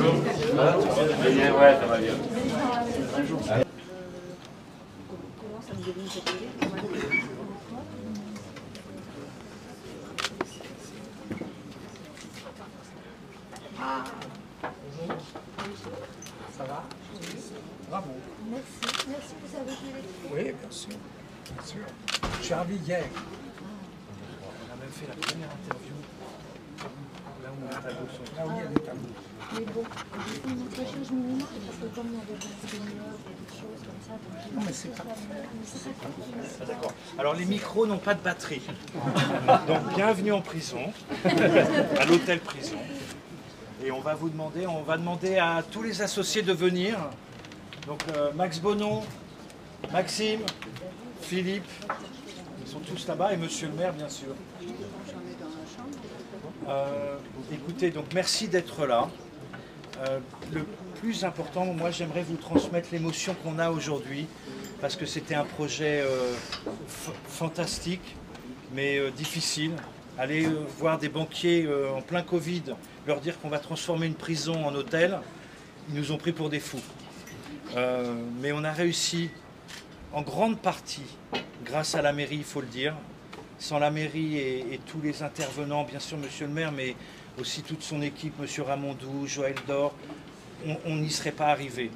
Ouais, ça va bien. Ça va? Bravo. Merci, merci, vous avez vu les... Oui, bien sûr. Bien sûr. Je suis arrivé hier. On a même fait la première interview. Là où il y a des tableaux. Mais bon, j'ai fait une autre chose minimale parce que comme il y avait des seniors et des choses comme ça... Donc... Non, mais c'est pas... Ah, d'accord. Alors les micros n'ont pas de batterie. Donc bienvenue en prison, à l'hôtel prison. Et on va demander à tous les associés de venir. Donc Max Bonon, Maxime, Philippe, ils sont tous là-bas, et Monsieur le maire bien sûr. Écoutez, donc merci d'être là. Le plus important, moi j'aimerais vous transmettre l'émotion qu'on a aujourd'hui, parce que c'était un projet fantastique, mais difficile. Aller voir des banquiers en plein Covid, leur dire qu'on va transformer une prison en hôtel, ils nous ont pris pour des fous. Mais on a réussi en grande partie grâce à la mairie, il faut le dire. Sans la mairie et tous les intervenants, bien sûr Monsieur le maire, mais aussi toute son équipe, Monsieur Ramondou, Joël Dor, on n'y serait pas arrivé.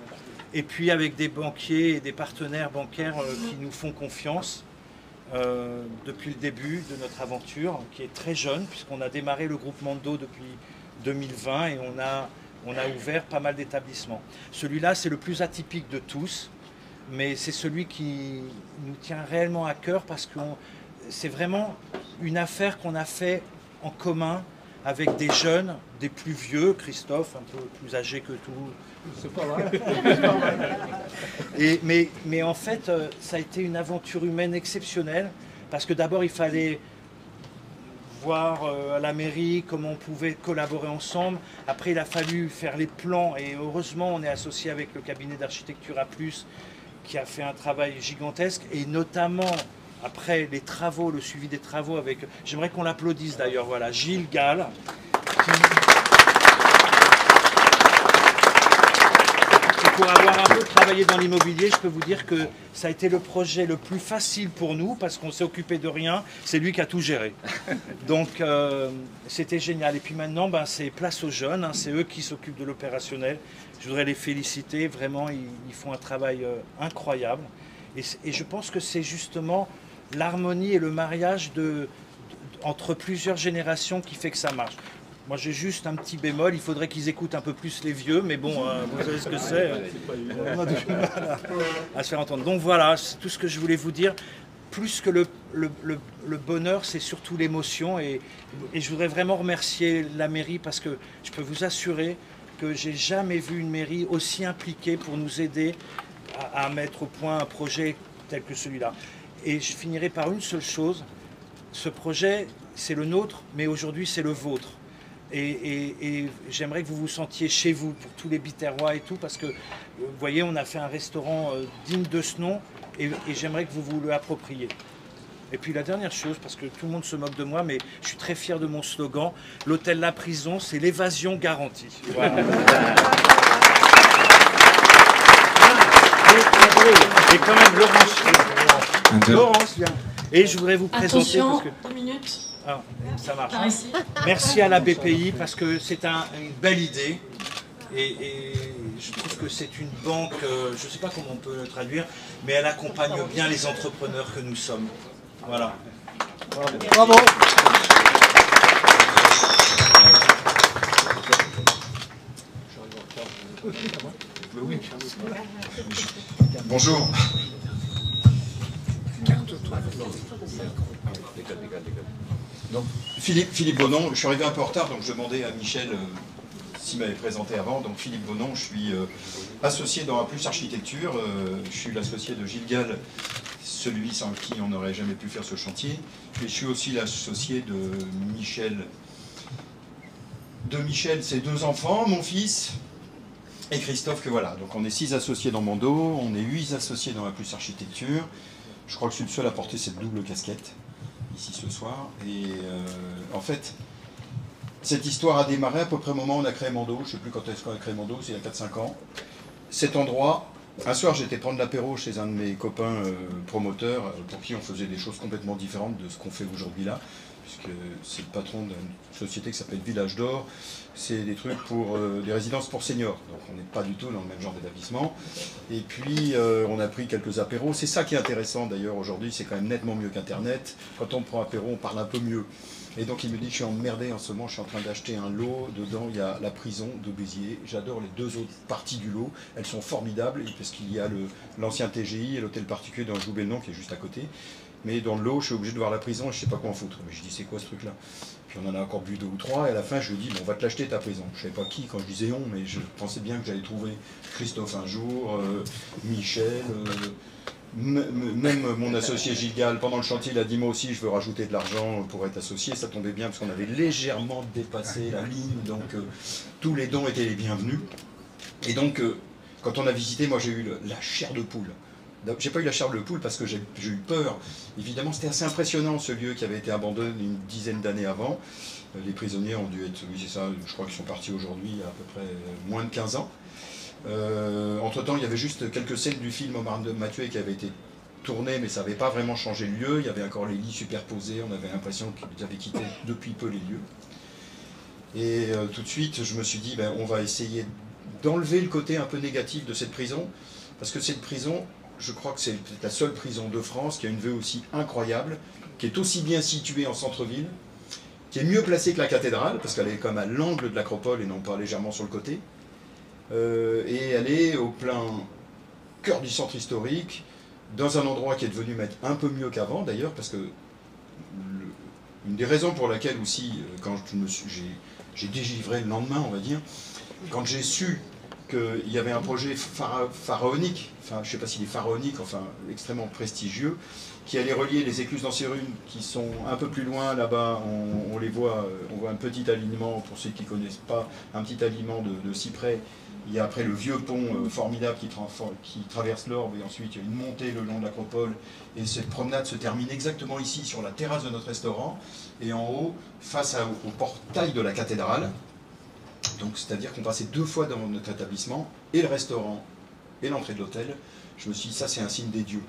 Et puis avec des banquiers et des partenaires bancaires qui nous font confiance depuis le début de notre aventure, qui est très jeune, puisqu'on a démarré le groupe Mando depuis 2020 et on a ouvert pas mal d'établissements. Celui-là, c'est le plus atypique de tous, mais c'est celui qui nous tient réellement à cœur parce que c'est vraiment une affaire qu'on a fait en commun avec des jeunes, des plus vieux, Christophe, un peu plus âgé que tout. C'est pas vrai. Mais en fait, ça a été une aventure humaine exceptionnelle parce que d'abord, il fallait voir à la mairie comment on pouvait collaborer ensemble. Après, il a fallu faire les plans et heureusement, on est associé avec le cabinet d'architecture A+, qui a fait un travail gigantesque et notamment après les travaux, le suivi des travaux avec, j'aimerais qu'on l'applaudisse d'ailleurs, voilà, Gilles Gall, pour avoir un peu travaillé dans l'immobilier, je peux vous dire que ça a été le projet le plus facile pour nous parce qu'on s'est occupé de rien, c'est lui qui a tout géré. Donc c'était génial. Et puis maintenant, ben, c'est place aux jeunes, hein, c'est eux qui s'occupent de l'opérationnel. Je voudrais les féliciter, vraiment, ils font un travail incroyable. Et je pense que c'est justement l'harmonie et le mariage entre plusieurs générations qui fait que ça marche. Moi j'ai juste un petit bémol, il faudrait qu'ils écoutent un peu plus les vieux, mais bon, vous savez ce que c'est, on a du mal à se faire entendre. Donc voilà, c'est tout ce que je voulais vous dire. Plus que le bonheur, c'est surtout l'émotion. Et je voudrais vraiment remercier la mairie parce que je peux vous assurer que j'ai jamais vu une mairie aussi impliquée pour nous aider à mettre au point un projet tel que celui-là. Et je finirai par une seule chose, ce projet, c'est le nôtre, mais aujourd'hui c'est le vôtre. Et j'aimerais que vous vous sentiez chez vous, pour tous les Biterrois et tout, parce que, vous voyez, on a fait un restaurant digne de ce nom, et j'aimerais que vous vous l'appropriez. Et puis la dernière chose, parce que tout le monde se moque de moi, mais je suis très fier de mon slogan, l'hôtel La Prison, c'est l'évasion garantie. Voilà. Et quand même, Laurence vient. Et je voudrais vous présenter... Attention, parce que... 2 minutes. Ah, ça marche. Par ici. Merci à la BPI parce que c'est une belle idée et je trouve que c'est une banque, je ne sais pas comment on peut le traduire, mais elle accompagne bien les entrepreneurs que nous sommes. Voilà. Bravo. Bonjour. Donc, Philippe Bonon, je suis arrivé un peu en retard, donc je demandais à Michel s'il m'avait présenté avant. Donc Philippe Bonon, je suis associé dans A+ Architecture, je suis l'associé de Gilles Gall, celui sans qui on n'aurait jamais pu faire ce chantier, et je suis aussi l'associé de Michel, ses 2 enfants, mon fils, et Christophe, que voilà. Donc on est 6 associés dans Mando, on est 8 associés dans A+ Architecture. Je crois que je suis le seul à porter cette double casquette ici ce soir. Et en fait, Cette histoire a démarré à peu près au moment où on a créé Mando. Je ne sais plus quand est-ce qu'on a créé Mando, c'est il y a 4-5 ans. Cet endroit, un soir j'étais prendre l'apéro chez un de mes copains promoteurs pour qui on faisait des choses complètement différentes de ce qu'on fait aujourd'hui là, puisque c'est le patron d'une société qui s'appelle Village d'Or. C'est des trucs pour des résidences pour seniors, donc on n'est pas du tout dans le même genre d'établissement. Et puis on a pris quelques apéros. C'est ça qui est intéressant d'ailleurs aujourd'hui, c'est quand même nettement mieux qu'Internet. Quand on prend apéro, on parle un peu mieux. Et donc il me dit, je suis emmerdé en ce moment, je suis en train d'acheter un lot, dedans il y a la prison de Béziers, j'adore les deux autres parties du lot, elles sont formidables, parce qu'il y a l'ancien TGI et l'hôtel particulier dont je oublie le nom qui est juste à côté. Mais dans le lot, je suis obligé de voir la prison et je ne sais pas quoi en foutre. Mais je dis, c'est quoi ce truc-là? Puis on en a encore bu 2 ou 3, et à la fin, je lui dis, bon, on va te l'acheter ta prison. Je ne savais pas qui quand je disais on, mais je pensais bien que j'allais trouver Christophe un jour, Michel, même mon associé Gilles Gall, pendant le chantier, il a dit, moi aussi, je veux rajouter de l'argent pour être associé. Ça tombait bien, parce qu'on avait légèrement dépassé la ligne, donc tous les dons étaient les bienvenus. Et donc, quand on a visité, moi, j'ai eu la chair de poule. J'ai pas eu la chair de poule parce que j'ai eu peur. Évidemment, c'était assez impressionnant ce lieu qui avait été abandonné une dizaine d'années avant. Les prisonniers ont dû être, oui c'est ça, je crois qu'ils sont partis aujourd'hui il y a à peu près moins de 15 ans. Entre-temps, il y avait juste quelques scènes du film Omar de Mathieu qui avaient été tournées, mais ça n'avait pas vraiment changé le lieu. Il y avait encore les lits superposés, on avait l'impression qu'ils avaient quitté depuis peu les lieux. Et tout de suite, je me suis dit, ben, on va essayer d'enlever le côté un peu négatif de cette prison, parce que cette prison, je crois que c'est la seule prison de France qui a une vue aussi incroyable, qui est aussi bien située en centre-ville, qui est mieux placée que la cathédrale, parce qu'elle est comme à l'angle de l'acropole et non pas légèrement sur le côté. Et elle est au plein cœur du centre historique, dans un endroit qui est devenu un peu mieux qu'avant d'ailleurs, parce que une des raisons pour laquelle aussi, quand j'ai dégivré le lendemain, on va dire, quand j'ai su qu'il y avait un projet pharaonique, enfin je ne sais pas s'il est pharaonique, enfin extrêmement prestigieux, qui allait relier les écluses d'Ancérune qui sont un peu plus loin là-bas, on les voit, on voit un petit alignement, pour ceux qui ne connaissent pas, un petit alignement de cyprès. Il y a après le vieux pont formidable qui traverse l'Orbe, et ensuite il y a une montée le long de l'acropole, et cette promenade se termine exactement ici, sur la terrasse de notre restaurant, et en haut, face au portail de la cathédrale. Donc c'est-à-dire qu'on passait 2 fois dans notre établissement, et le restaurant, et l'entrée de l'hôtel. Je me suis dit, ça c'est un signe des dieux.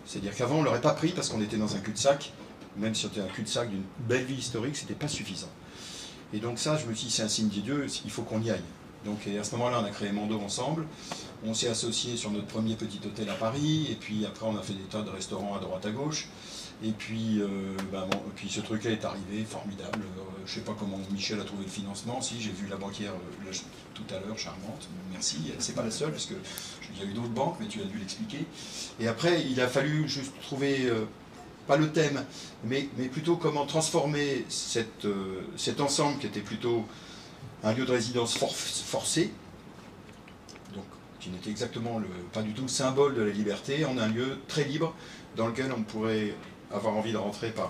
C'est-à-dire qu'avant on ne l'aurait pas pris parce qu'on était dans un cul-de-sac, même si c'était un cul-de-sac d'une belle vie historique, c'était pas suffisant. Et donc ça, je me suis dit, c'est un signe des dieux, il faut qu'on y aille. Donc à ce moment-là, on a créé Mando ensemble, on s'est associés sur notre premier petit hôtel à Paris, et puis après on a fait des tas de restaurants à droite à gauche. Et puis, puis ce truc-là est arrivé, formidable. Je ne sais pas comment Michel a trouvé le financement. Si, j'ai vu la banquière tout à l'heure, charmante. Merci. C'est pas la seule, parce que il y a eu d'autres banques, mais tu as dû l'expliquer. Et après, il a fallu juste trouver, pas le thème, mais plutôt comment transformer cet ensemble qui était plutôt un lieu de résidence forcé, donc qui n'était exactement pas du tout le symbole de la liberté, en un lieu très libre dans lequel on pourrait avoir envie de rentrer par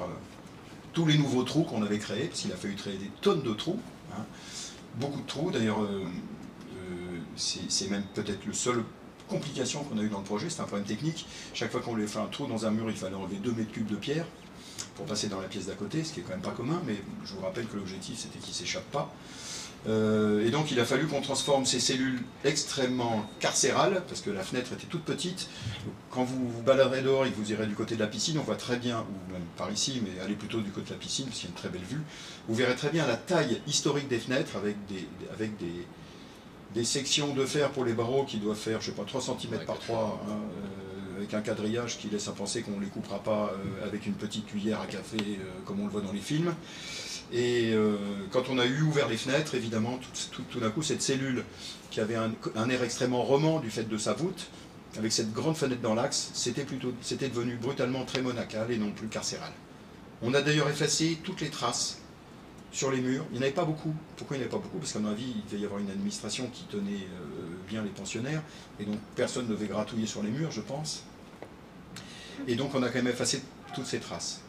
tous les nouveaux trous qu'on avait créés, parce qu'il a fallu créer des tonnes de trous, hein, beaucoup de trous. D'ailleurs, c'est même peut-être la seule complication qu'on a eu dans le projet, c'est un problème technique. Chaque fois qu'on voulait faire un trou dans un mur, il fallait enlever 2 mètres cubes de pierre pour passer dans la pièce d'à côté, ce qui est quand même pas commun, mais je vous rappelle que l'objectif c'était qu'il ne s'échappe pas. Et donc il a fallu qu'on transforme ces cellules extrêmement carcérales, parce que la fenêtre était toute petite. Quand vous vous baladerez dehors et que vous irez du côté de la piscine, on voit très bien, ou même par ici, mais allez plutôt du côté de la piscine, parce qu'il y a une très belle vue, vous verrez très bien la taille historique des fenêtres, avec des sections de fer pour les barreaux qui doivent faire, je sais pas, 3 cm par 3, hein, avec un quadrillage qui laisse à penser qu'on ne les coupera pas avec une petite cuillère à café, comme on le voit dans les films. Et quand on a ouvert les fenêtres, évidemment, tout d'un coup, cette cellule qui avait un air extrêmement roman du fait de sa voûte, avec cette grande fenêtre dans l'axe, c'était devenu brutalement très monacal et non plus carcéral. On a d'ailleurs effacé toutes les traces sur les murs. Il n'y en avait pas beaucoup. Pourquoi il n'y en avait pas beaucoup? Parce qu'à mon avis, il devait y avoir une administration qui tenait bien les pensionnaires, et donc personne ne devait gratouiller sur les murs, je pense. Et donc on a quand même effacé toutes ces traces.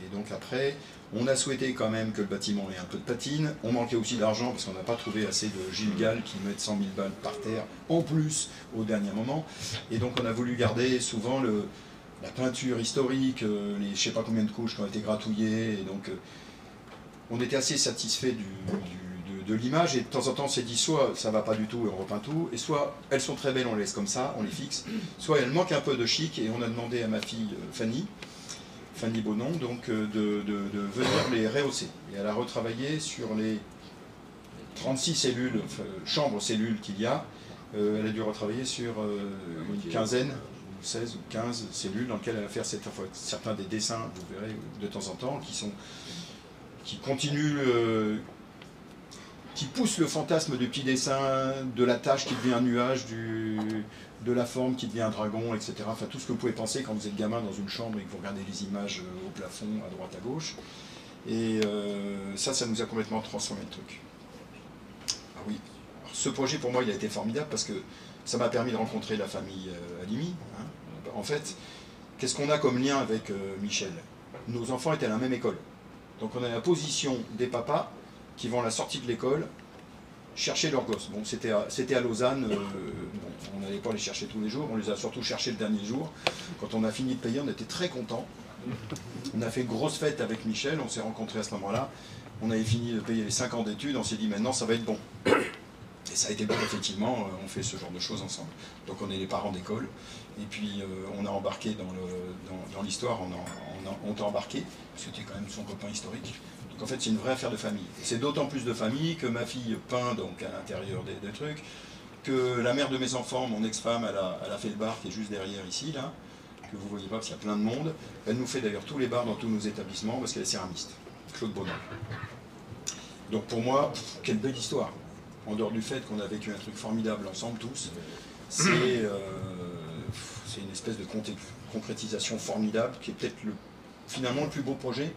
Et donc après, on a souhaité quand même que le bâtiment ait un peu de patine. On manquait aussi d'argent parce qu'on n'a pas trouvé assez de Gilles Gall qui mettent 100 000 balles par terre en plus au dernier moment. Et donc on a voulu garder souvent la peinture historique, les je ne sais pas combien de couches qui ont été gratouillées. Et donc on était assez satisfait de l'image, et de temps en temps on s'est dit soit ça va pas du tout et on repeint tout, et soit elles sont très belles, on les laisse comme ça, on les fixe, soit elles manquent un peu de chic, et on a demandé à ma fille Fanny Bonon, donc de venir les rehausser. Et elle a retravaillé sur les 36 cellules, chambres cellules qu'il y a, elle a dû retravailler sur une quinzaine, 16 ou 15 cellules dans lesquelles elle va faire certains des dessins, vous verrez de temps en temps, qui continuent, qui poussent le fantasme du petit dessin, de la tache qui devient un nuage, de la forme qui devient un dragon, etc. Enfin, tout ce que vous pouvez penser quand vous êtes gamin dans une chambre et que vous regardez les images au plafond, à droite, à gauche. Et ça nous a complètement transformé le truc. Ah oui, alors, ce projet pour moi il a été formidable parce que ça m'a permis de rencontrer la famille Halimi. Hein. En fait, qu'est-ce qu'on a comme lien avec Michel? Nos enfants étaient à la même école. Donc on a la position des papas qui vont à la sortie de l'école chercher leurs gosses. Bon, c'était à Lausanne, on n'allait pas les chercher tous les jours, on les a surtout cherchés le dernier jour. Quand on a fini de payer, on était très contents. On a fait une grosse fête avec Michel, on s'est rencontrés à ce moment-là. On avait fini de payer les 5 ans d'études, on s'est dit maintenant ça va être bon. Et ça a été bon, effectivement, on fait ce genre de choses ensemble. Donc on est les parents d'école, et puis on a embarqué dans l'histoire, on t'a embarqué, parce que tu es quand même son copain historique. Donc en fait c'est une vraie affaire de famille. C'est d'autant plus de famille que ma fille peint donc à l'intérieur des trucs, que la mère de mes enfants, mon ex-femme, elle a fait le bar qui est juste derrière ici, là, que vous voyez pas parce qu'il y a plein de monde. Elle nous fait d'ailleurs tous les bars dans tous nos établissements parce qu'elle est céramiste, Claude Bonon. Donc pour moi, quelle belle histoire. En dehors du fait qu'on a vécu un truc formidable ensemble tous, c'est une espèce de concrétisation formidable qui est peut-être finalement le plus beau projet.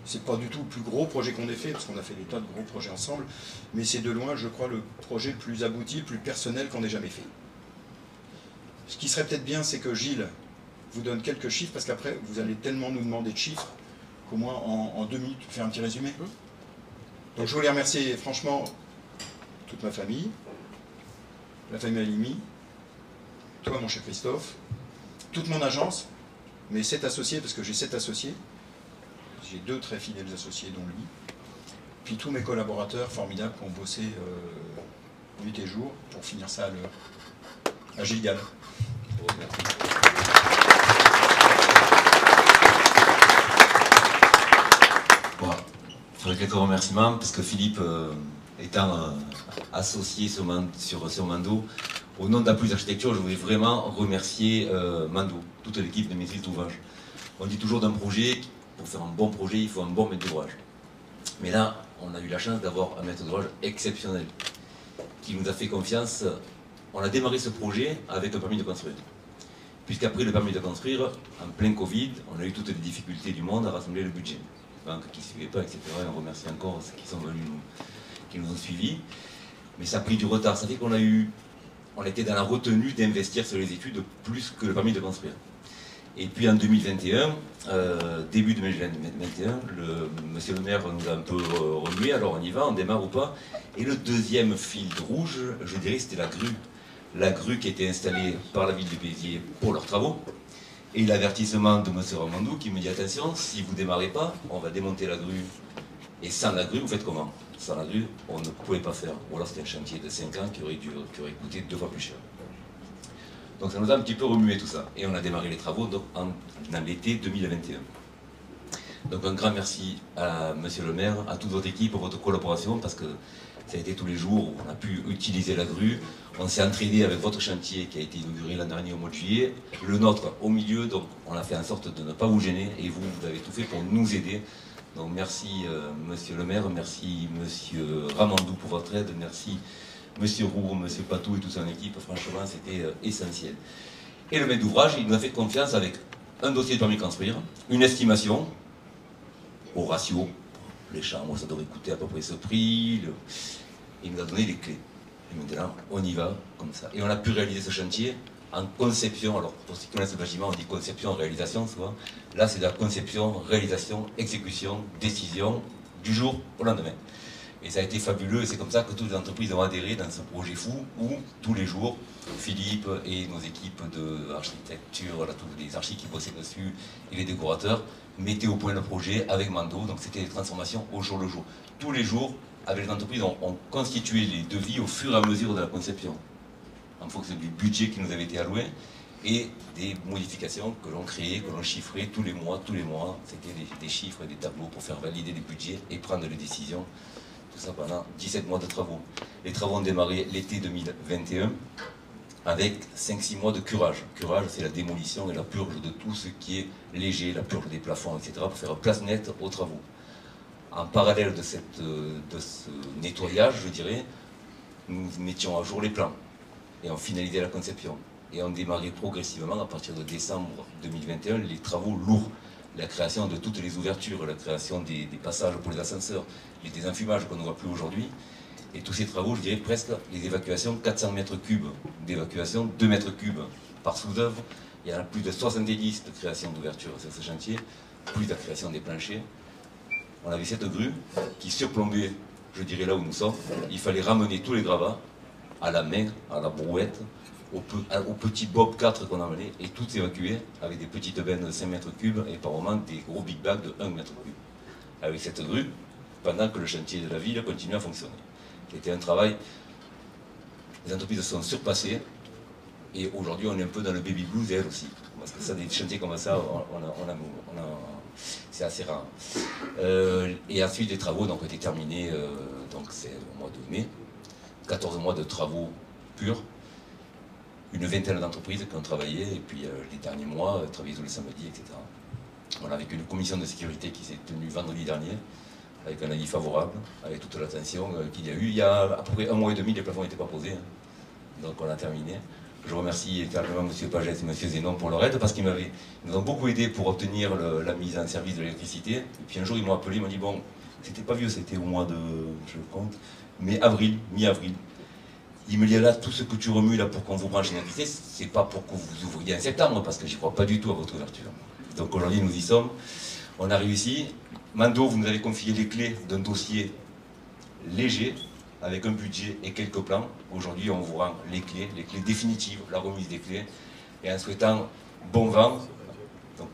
C'est pas du tout le plus gros projet qu'on ait fait, parce qu'on a fait des tas de gros projets ensemble, mais c'est de loin, je crois, le projet le plus abouti, le plus personnel qu'on ait jamais fait. Ce qui serait peut-être bien, c'est que Gilles vous donne quelques chiffres, parce qu'après, vous allez tellement nous demander de chiffres, qu'au moins en 2 minutes, faire un petit résumé. Donc je voulais remercier franchement toute ma famille, la famille Halimi, toi mon cher Christophe, toute mon agence, mes 7 associés, parce que j'ai 7 associés, j'ai 2 très fidèles associés dont lui, puis tous mes collaborateurs formidables qui ont bossé nuit et jour pour finir ça à l'heure. À Gilles Gall. Bon, je ferai quelques remerciements parce que Philippe, étant associé sur Mando, au nom d'A+ Architecture, je voulais vraiment remercier Mando, toute l'équipe de maîtrise d'ouvrage. On dit toujours d'un projet, pour faire un bon projet, il faut un bon maître d'ouvrage. Mais là, on a eu la chance d'avoir un maître d'ouvrage exceptionnel, qui nous a fait confiance. On a démarré ce projet avec un permis de construire. Puisqu'après le permis de construire, en plein Covid, on a eu toutes les difficultés du monde à rassembler le budget. Les banques qui ne suivaient pas, etc. Et on remercie encore ceux qui sont venus qui nous ont suivis. Mais ça a pris du retard. Ça fait on était dans la retenue d'investir sur les études plus que le permis de construire. Et puis en 2021, début 2021, monsieur le maire nous a un peu remué, alors on y va, on démarre ou pas. Et le deuxième fil rouge, je dirais, c'était la grue. La grue qui a été installée par la ville de Béziers pour leurs travaux. Et l'avertissement de monsieur Ramandou qui me dit attention, si vous ne démarrez pas, on va démonter la grue. Et sans la grue, vous faites comment? Sans la grue, on ne pouvait pas faire. Ou alors c'était un chantier de 5 ans qui aurait coûté 2 fois plus cher. Donc ça nous a un petit peu remué tout ça. Et on a démarré les travaux dans l'été 2021. Donc un grand merci à monsieur le maire, à toute votre équipe pour votre collaboration, parce que ça a été tous les jours où on a pu utiliser la grue. On s'est entraîné avec votre chantier qui a été inauguré l'an dernier au mois de juillet, le nôtre au milieu, donc on a fait en sorte de ne pas vous gêner, et vous avez tout fait pour nous aider. Donc merci monsieur le maire, merci monsieur Ramandou pour votre aide, merci monsieur Roux, monsieur Patou et toute son équipe, franchement c'était essentiel. Et le maître d'ouvrage, il nous a fait confiance avec un dossier de permis de construire, une estimation au ratio, les chambres ça devrait coûter à peu près ce prix, il nous a donné les clés. Et maintenant on y va comme ça. Et on a pu réaliser ce chantier en conception, alors pour ceux qui connaissent le bâtiment, on dit conception, réalisation, souvent. Là c'est de la conception, réalisation, exécution, décision, du jour au lendemain. Et ça a été fabuleux, et c'est comme ça que toutes les entreprises ont adhéré dans ce projet fou, où tous les jours, Philippe et nos équipes d'architecture, tous les archis qui bossaient dessus, et les décorateurs, mettaient au point le projet avec Mando, donc c'était des transformations au jour le jour. Tous les jours, avec les entreprises, on constituait les devis au fur et à mesure de la conception, en fonction du budget qui nous avait été alloué, et des modifications que l'on créait, que l'on chiffrait tous les mois, c'était des chiffres et des tableaux pour faire valider les budgets et prendre les décisions. Tout ça pendant 17 mois de travaux. Les travaux ont démarré l'été 2021 avec 5-6 mois de curage. Curage, c'est la démolition et la purge de tout ce qui est léger, la purge des plafonds, etc. pour faire place nette aux travaux. En parallèle de ce nettoyage, je dirais, nous mettions à jour les plans et on finalisait la conception. Et on démarrait progressivement, à partir de décembre 2021, les travaux lourds. La création de toutes les ouvertures, la création des passages pour les ascenseurs, les désenfumages qu'on ne voit plus aujourd'hui. Et tous ces travaux, je dirais presque les évacuations, 400 mètres cubes d'évacuation, 2 mètres cubes par sous-œuvre. Il y en a plus de 70 de création d'ouverture sur ce chantier, plus la création des planchers. On avait cette grue qui surplombait, je dirais là où nous sommes. Il fallait ramener tous les gravats à la main, à la brouette, au petit Bob 4 qu'on emmenait, et tout évacué avec des petites bennes de 5 mètres cubes et par moments des gros big bags de 1 mètre cube. Avec cette grue, pendant que le chantier de la ville continue à fonctionner. C'était un travail, les entreprises se sont surpassées, et aujourd'hui on est un peu dans le baby blues elles aussi. Parce que ça, des chantiers comme ça, c'est assez rare. Et ensuite les travaux ont été terminés, donc c'est au mois de mai, 14 mois de travaux purs. Une vingtaine d'entreprises qui ont travaillé, et puis les derniers mois, travaillé tous les samedis, etc. Voilà, avec une commission de sécurité qui s'est tenue vendredi dernier, avec un avis favorable, avec toute l'attention qu'il y a eu. Il y a à peu près 1 mois et demi, les plafonds n'étaient pas posés, hein. Donc on a terminé. Je remercie également M. Pagès et M. Zénon pour leur aide, parce qu'ils nous ont beaucoup aidé pour obtenir la mise en service de l'électricité. Et puis un jour, ils m'ont appelé, ils m'ont dit, bon, c'était pas vieux, c'était au mois de, je compte, mais avril, mi-avril. Il me dit là, tout ce que tu remues là pour qu'on vous branche l'électricité, c'est pas pour que vous ouvriez en septembre, parce que j'y crois pas du tout à votre ouverture. Donc aujourd'hui, nous y sommes. On a réussi. Mando, vous nous avez confié les clés d'un dossier léger, avec un budget et quelques plans. Aujourd'hui, on vous rend les clés définitives, la remise des clés, et en souhaitant bon vent. Donc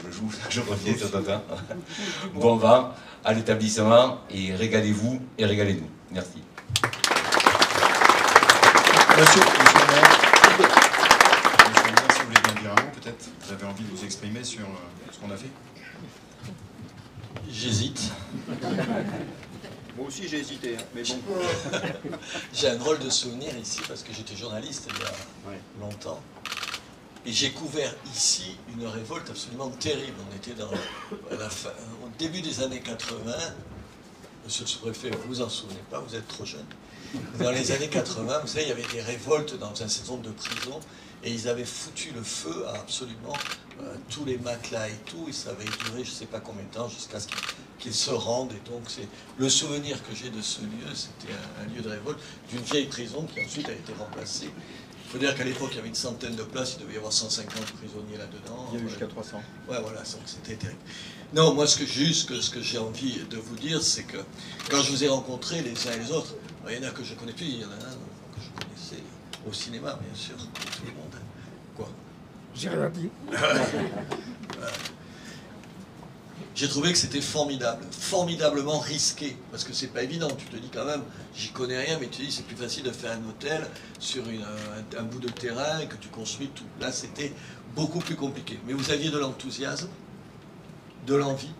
je joue, je reviens sur ton temps. Bon vent à l'établissement, et régalez-vous et régalez-nous. Merci. Monsieur le maire, si vous voulez bien dire un mot, peut-être vous avez envie de vous exprimer sur ce qu'on a fait. J'hésite. Moi aussi j'ai hésité, hein, mais bon. J'ai un drôle de souvenir ici parce que j'étais journaliste il y a longtemps. Et j'ai couvert ici une révolte absolument terrible. On était au début des années 80. Monsieur le sous-préfet, vous vous en souvenez pas, vous êtes trop jeune. Dans les années 80, vous savez, il y avait des révoltes dans un certain nombre de prisons, et ils avaient foutu le feu à absolument tous les matelas et tout, et ça avait duré je ne sais pas combien de temps jusqu'à ce qu'ils se rendent. Et donc c'est le souvenir que j'ai de ce lieu, c'était un lieu de révolte d'une vieille prison qui ensuite a été remplacée. Il faut dire qu'à l'époque, il y avait une centaine de places, il devait y avoir 150 prisonniers là-dedans. Il y a eu jusqu'à 300. Ouais, voilà, donc c'était terrible. Non, moi, ce que j'ai envie de vous dire, c'est que quand je vous ai rencontrés les uns et les autres, il y en a que je connais plus, il y en a un que je connaissais au cinéma, bien sûr, comme tout le monde. Quoi? J'ai rien dit. J'ai trouvé que c'était formidable, formidablement risqué, parce que c'est pas évident. Tu te dis quand même, j'y connais rien, mais tu te dis c'est plus facile de faire un hôtel sur un bout de terrain et que tu construis tout. Là, c'était beaucoup plus compliqué. Mais vous aviez de l'enthousiasme, de l'envie.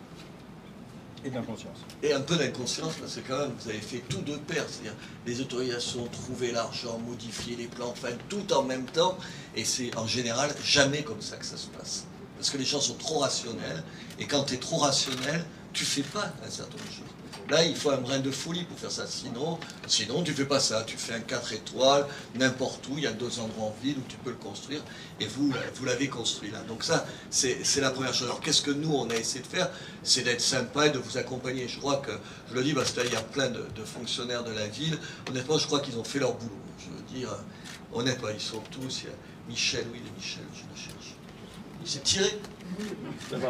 Et de l'inconscience. Et un peu d'inconscience, parce que quand même, vous avez fait tout de pair, c'est-à-dire les autorisations, trouver l'argent, modifier les plans, enfin tout en même temps. Et c'est en général jamais comme ça que ça se passe. Parce que les gens sont trop rationnels, et quand tu es trop rationnel, tu fais pas un certain nombre de choses. Là, il faut un brin de folie pour faire ça, sinon tu fais pas ça. Tu fais un 4 étoiles, n'importe où, il y a 2 endroits en ville où tu peux le construire, et vous l'avez construit là. Donc ça, c'est la première chose. Alors qu'est-ce que nous, on a essayé de faire? C'est d'être sympa et de vous accompagner. Je crois que, je le dis parce qu'il y a plein de fonctionnaires de la ville, honnêtement, je crois qu'ils ont fait leur boulot. Je veux dire, honnêtement, ils sont tous, il y a Michel, oui, Michel, je le cherche. Il s'est tiré.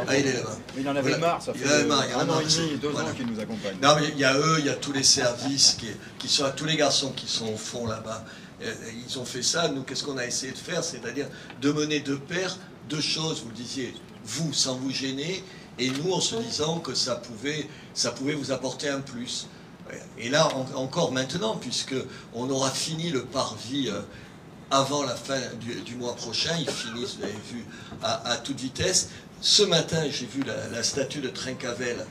Ah, il est là-bas. Mais il en avait marre, ça fait un an et demi, 2 ans qu'il nous accompagne. Non, mais il y a eux, il y a tous les services qui sont, tous les garçons qui sont au fond là-bas. Ils ont fait ça. Nous, qu'est-ce qu'on a essayé de faire? C'est-à-dire de mener de pair 2 choses. Vous le disiez, vous, sans vous gêner, et nous, en se disant que ça pouvait vous apporter un plus. Et là, encore maintenant, puisqu'on aura fini le parvis avant la fin du mois prochain, ils finissent, vous avez vu, à toute vitesse. Ce matin, j'ai vu la statue de Trincavel.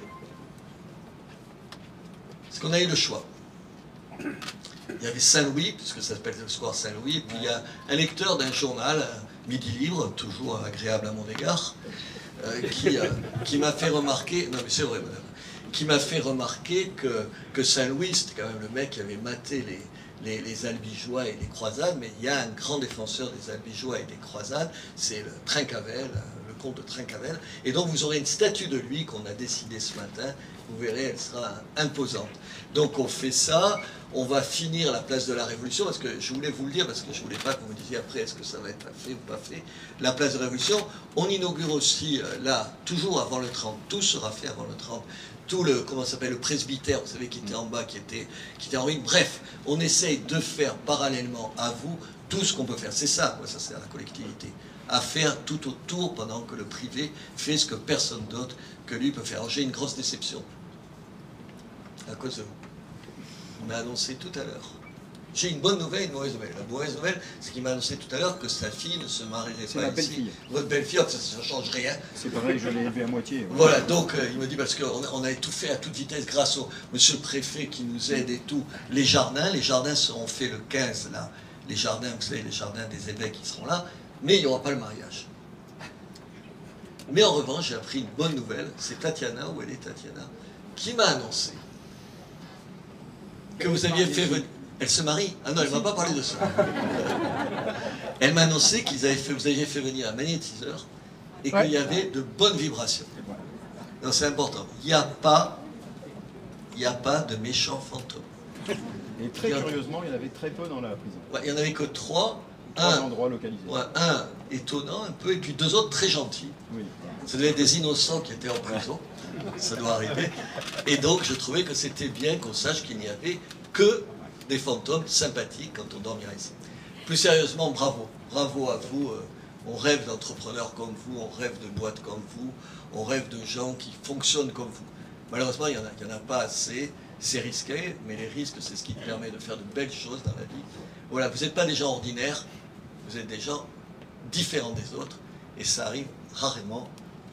Parce qu'on a eu le choix. Il y avait Saint-Louis, puisque ça s'appelle le square Saint-Louis, et puis il y a un lecteur d'un journal, Midi Libre, toujours agréable à mon égard, qui m'a fait remarquer, non mais c'est vrai madame, qui m'a fait remarquer que Saint-Louis, c'était quand même le mec qui avait maté les Albigeois et les croisades, mais il y a un grand défenseur des Albigeois et des croisades, c'est le Trincavel, le comte de Trincavel, et donc vous aurez une statue de lui qu'on a décidée ce matin, vous verrez, elle sera imposante. Donc on fait ça, on va finir la place de la Révolution, parce que je voulais vous le dire, parce que je ne voulais pas que vous me disiez après est-ce que ça va être fait ou pas fait, la place de la Révolution. On inaugure aussi, là, toujours avant le 30, tout sera fait avant le 30, tout le, comment ça s'appelle, le presbytère, vous savez, qui était en bas, qui était en ruine. Bref, on essaye de faire parallèlement à vous tout ce qu'on peut faire. C'est ça, moi, ça c'est la collectivité, à faire tout autour pendant que le privé fait ce que personne d'autre que lui peut faire. Alors j'ai une grosse déception à cause de vous. On m'a annoncé tout à l'heure. J'ai une bonne nouvelle et une mauvaise nouvelle. La mauvaise nouvelle, c'est qu'il m'a annoncé tout à l'heure que sa fille ne se marierait pas ici. C'est ma belle-fille. Votre belle-fille, ça ne change rien. C'est pareil, je l'ai élevé à moitié. Ouais. Voilà, donc il me dit, parce qu'on a tout fait à toute vitesse grâce au monsieur le préfet qui nous aide et tout. Les jardins seront faits le 15, là. Les jardins, vous savez, les jardins des évêques qui seront là, mais il n'y aura pas le mariage. Mais en revanche, j'ai appris une bonne nouvelle, c'est Tatiana, où elle est Tatiana, qui m'a annoncé que vous aviez fait venir... Elle se marie? Ah non, elle ne m'a pas parlé de ça. Elle m'a annoncé que vous aviez fait venir un magnétiseur et qu'il y avait de bonnes vibrations. Donc c'est important. Il n'y a pas de méchants fantômes. Et très curieusement, il y en avait très peu dans la prison. Ouais, il n'y en avait que 3. 3 endroits localisés. Ouais, un étonnant un peu, et puis 2 autres très gentils. Oui. Ça devait être des innocents qui étaient en prison. Ça doit arriver. Et donc je trouvais que c'était bien qu'on sache qu'il n'y avait que des fantômes sympathiques quand on dormira ici. Plus sérieusement, bravo. Bravo à vous. On rêve d'entrepreneurs comme vous, on rêve de boîtes comme vous, on rêve de gens qui fonctionnent comme vous. Malheureusement, il n'y en a pas assez. C'est risqué, mais les risques, c'est ce qui permet de faire de belles choses dans la vie. Voilà, vous n'êtes pas des gens ordinaires, vous êtes des gens différents des autres, et ça arrive rarement.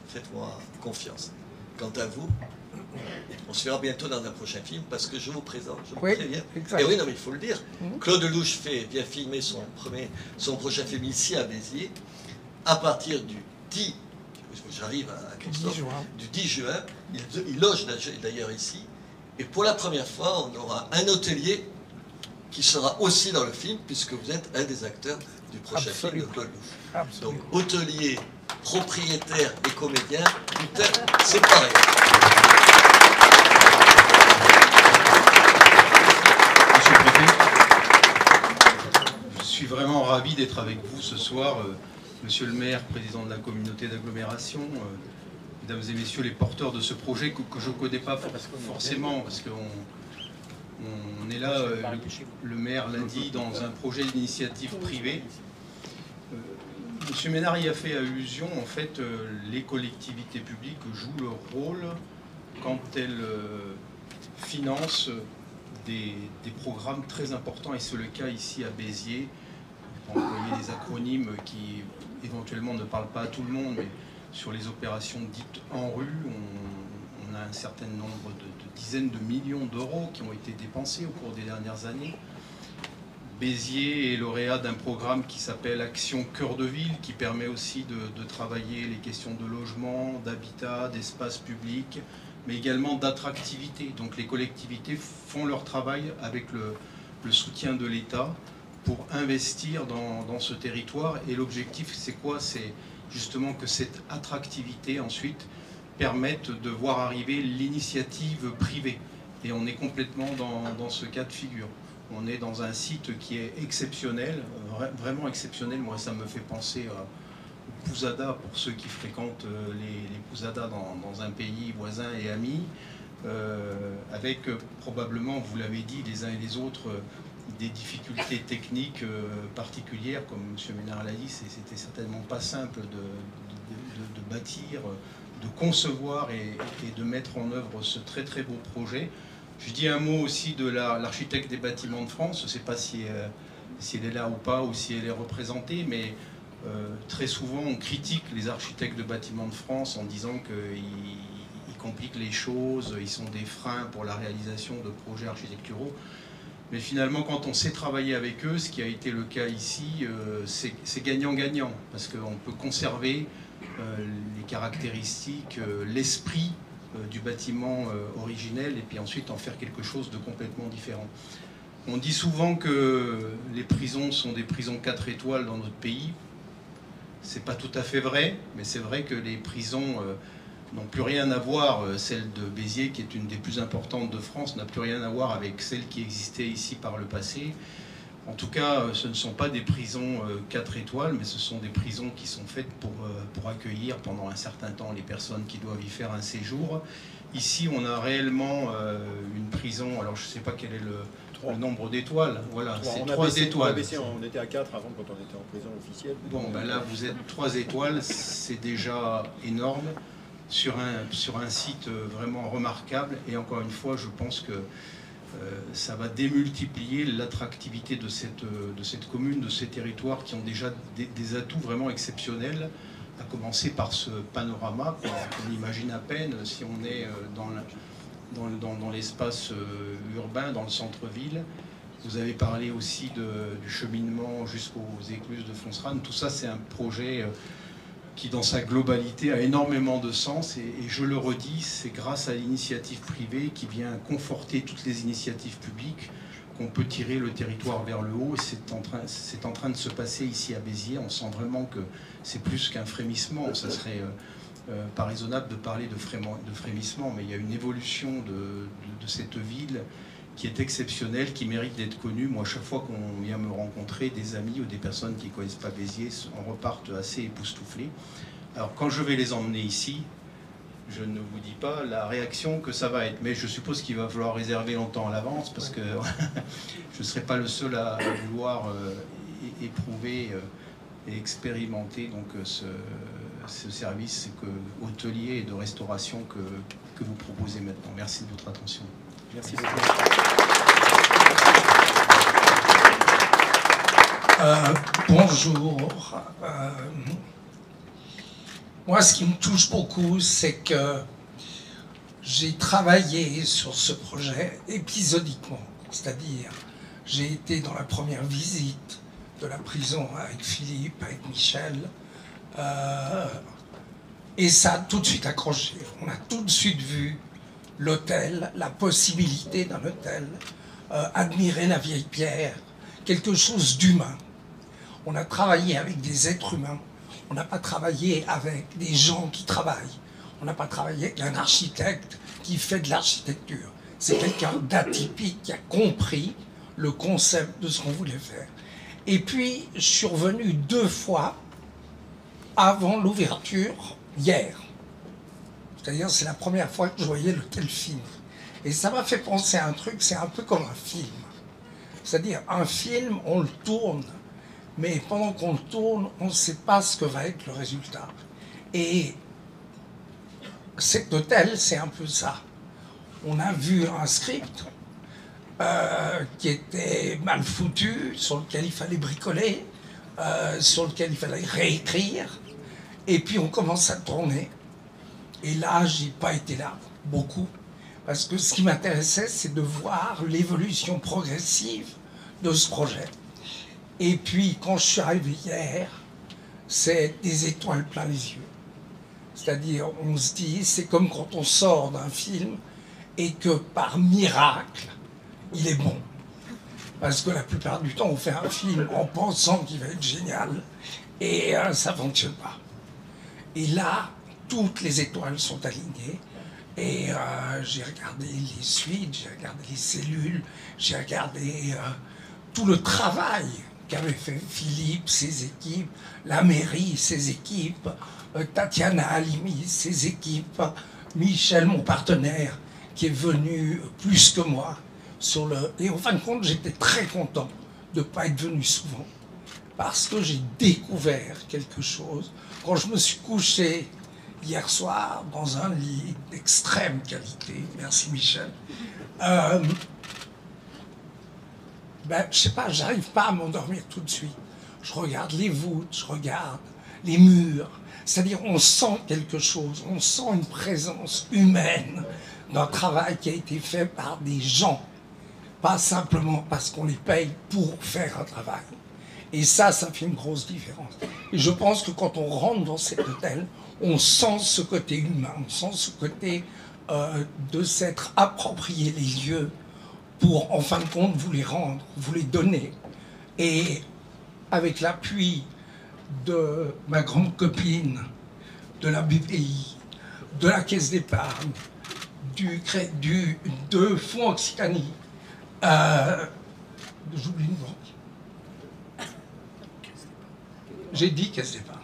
Faites-moi confiance. Quant à vous, on se verra bientôt dans un prochain film, parce que je vous présente, je vous préviens. Et oui, non, mais il faut le dire. Claude Lelouch vient filmer son prochain film ici à Béziers, à partir du 10, j'arrive à Christophe, du 10 juin, il loge d'ailleurs ici, et pour la première fois, on aura un hôtelier qui sera aussi dans le film, puisque vous êtes un des acteurs du prochain film de Claude Lelouch. Donc, hôtelier, propriétaire et comédien, putain, c'est pareil. Monsieur le préfet, je suis vraiment ravi d'être avec vous ce soir. Monsieur le maire, président de la communauté d'agglomération, mesdames et messieurs les porteurs de ce projet que je ne connais pas forcément, parce qu'on est là, le maire l'a dit, dans un projet d'initiative privée. Monsieur Ménard y a fait allusion, en fait, les collectivités publiques jouent leur rôle quand elles financent des programmes très importants, et c'est le cas ici à Béziers. On va employer des acronymes qui éventuellement ne parlent pas à tout le monde, mais sur les opérations dites en rue, on a un certain nombre de dizaines de millions d'euros qui ont été dépensés au cours des dernières années. Béziers est lauréat d'un programme qui s'appelle Action Cœur de Ville, qui permet aussi de travailler les questions de logement, d'habitat, d'espace public, mais également d'attractivité. Donc les collectivités font leur travail avec le soutien de l'État pour investir dans ce territoire. Et l'objectif, c'est quoi? C'est justement que cette attractivité, ensuite, permette de voir arriver l'initiative privée. Et on est complètement dans ce cas de figure. On est dans un site qui est exceptionnel, vraiment exceptionnel. Moi, ça me fait penser au pousadas, pour ceux qui fréquentent les pousadas dans un pays voisin et ami, avec probablement, vous l'avez dit, les uns et les autres, des difficultés techniques particulières, comme M. Ménard l'a dit, c'était certainement pas simple de bâtir, de concevoir et de mettre en œuvre ce très très beau projet. Je dis un mot aussi de l'architecte des bâtiments de France, je ne sais pas si elle est là ou pas, ou si elle est représentée, mais très souvent on critique les architectes de bâtiments de France en disant qu'ils compliquent les choses, ils sont des freins pour la réalisation de projets architecturaux. Mais finalement, quand on sait travailler avec eux, ce qui a été le cas ici, c'est gagnant-gagnant, parce qu'on peut conserver les caractéristiques, l'esprit du bâtiment originel, et puis ensuite en faire quelque chose de complètement différent. On dit souvent que les prisons sont des prisons 4 étoiles dans notre pays. C'est pas tout à fait vrai, mais c'est vrai que les prisons n'ont plus rien à voir. Celle de Béziers, qui est une des plus importantes de France, n'a plus rien à voir avec celle qui existait ici par le passé. En tout cas, ce ne sont pas des prisons 4 étoiles, mais ce sont des prisons qui sont faites pour accueillir pendant un certain temps les personnes qui doivent y faire un séjour. Ici, on a réellement une prison, alors je ne sais pas quel est le nombre d'étoiles. Voilà, c'est 3 étoiles. On était à 4 avant quand on était en prison officielle. Bon, ben là, vous êtes 3 étoiles, c'est déjà énorme, sur un site vraiment remarquable. Et encore une fois, je pense que ça va démultiplier l'attractivité de cette commune, de ces territoires qui ont déjà des atouts vraiment exceptionnels, à commencer par ce panorama qu'on imagine à peine si on est dans l'espace urbain, dans le centre-ville. Vous avez parlé aussi du cheminement jusqu'aux écluses de Fonserane. Tout ça, c'est un projet qui, dans sa globalité, a énormément de sens. Et je le redis, c'est grâce à l'initiative privée qui vient conforter toutes les initiatives publiques qu'on peut tirer le territoire vers le haut. Et c'est en train de se passer ici à Béziers. On sent vraiment que c'est plus qu'un frémissement. Ça serait pas raisonnable de parler de frémissement, mais il y a une évolution de cette ville qui est exceptionnelle, qui mérite d'être connue. Moi, chaque fois qu'on vient me rencontrer, des amis ou des personnes qui ne connaissent pas Béziers, on repartent assez époustouflés. Alors, quand je vais les emmener ici, je ne vous dis pas la réaction que ça va être. Mais je suppose qu'il va falloir réserver longtemps à l'avance, parce que je ne serai pas le seul à vouloir éprouver et expérimenter donc, ce service hôtelier et de restauration que vous proposez maintenant. Merci de votre attention. Merci beaucoup. Bonjour. Moi, ce qui me touche beaucoup, c'est que j'ai travaillé sur ce projet épisodiquement. C'est-à-dire, j'ai été dans la première visite de la prison avec Philippe, avec Michel, et ça a tout de suite accroché. On a tout de suite vu l'hôtel, la possibilité d'un hôtel, admirer la vieille pierre, quelque chose d'humain. On a travaillé avec des êtres humains, on n'a pas travaillé avec des gens qui travaillent, on n'a pas travaillé avec un architecte qui fait de l'architecture. C'est quelqu'un d'atypique qui a compris le concept de ce qu'on voulait faire. Et puis, je suis revenu 2 fois avant l'ouverture, hier. C'est-à-dire, c'est la première fois que je voyais l'hôtel film. Et ça m'a fait penser à un truc, c'est un peu comme un film. C'est-à-dire, un film, on le tourne, mais pendant qu'on le tourne, on ne sait pas ce que va être le résultat. Et cet hôtel, c'est un peu ça. On a vu un script qui était mal foutu, sur lequel il fallait bricoler, sur lequel il fallait réécrire, et puis on commence à tourner. Et là, j'ai pas été là, beaucoup, parce que ce qui m'intéressait, c'est de voir l'évolution progressive de ce projet. Et puis, quand je suis arrivé hier, c'est des étoiles plein les yeux. C'est-à-dire, on se dit, c'est comme quand on sort d'un film et que par miracle, il est bon. Parce que la plupart du temps, on fait un film en pensant qu'il va être génial et ça ne fonctionne pas. Et là, toutes les étoiles sont alignées et j'ai regardé les suites, j'ai regardé les cellules, j'ai regardé tout le travail qu'avait fait Philippe, ses équipes, la mairie, ses équipes, Tatiana Halimi, ses équipes, Michel, mon partenaire, qui est venu plus que moi. Et en fin de compte, j'étais très content de ne pas être venu souvent, parce que j'ai découvert quelque chose. Quand je me suis couché hier soir dans un lit d'extrême qualité, merci Michel, je sais pas, j'arrive pas à m'endormir tout de suite. Je regarde les voûtes, je regarde les murs. C'est-à-dire, on sent quelque chose, on sent une présence humaine d'un travail qui a été fait par des gens, pas simplement parce qu'on les paye pour faire un travail. Et ça fait une grosse différence. Et je pense que quand on rentre dans cet hôtel, on sent ce côté humain, on sent ce côté de s'être approprié les lieux pour, en fin de compte, vous les rendre, vous les donner. Et avec l'appui de ma grande copine, de la BPI, de la Caisse d'épargne, de Fonds Occitanie, j'oublie une banque. J'ai dit Caisse d'épargne.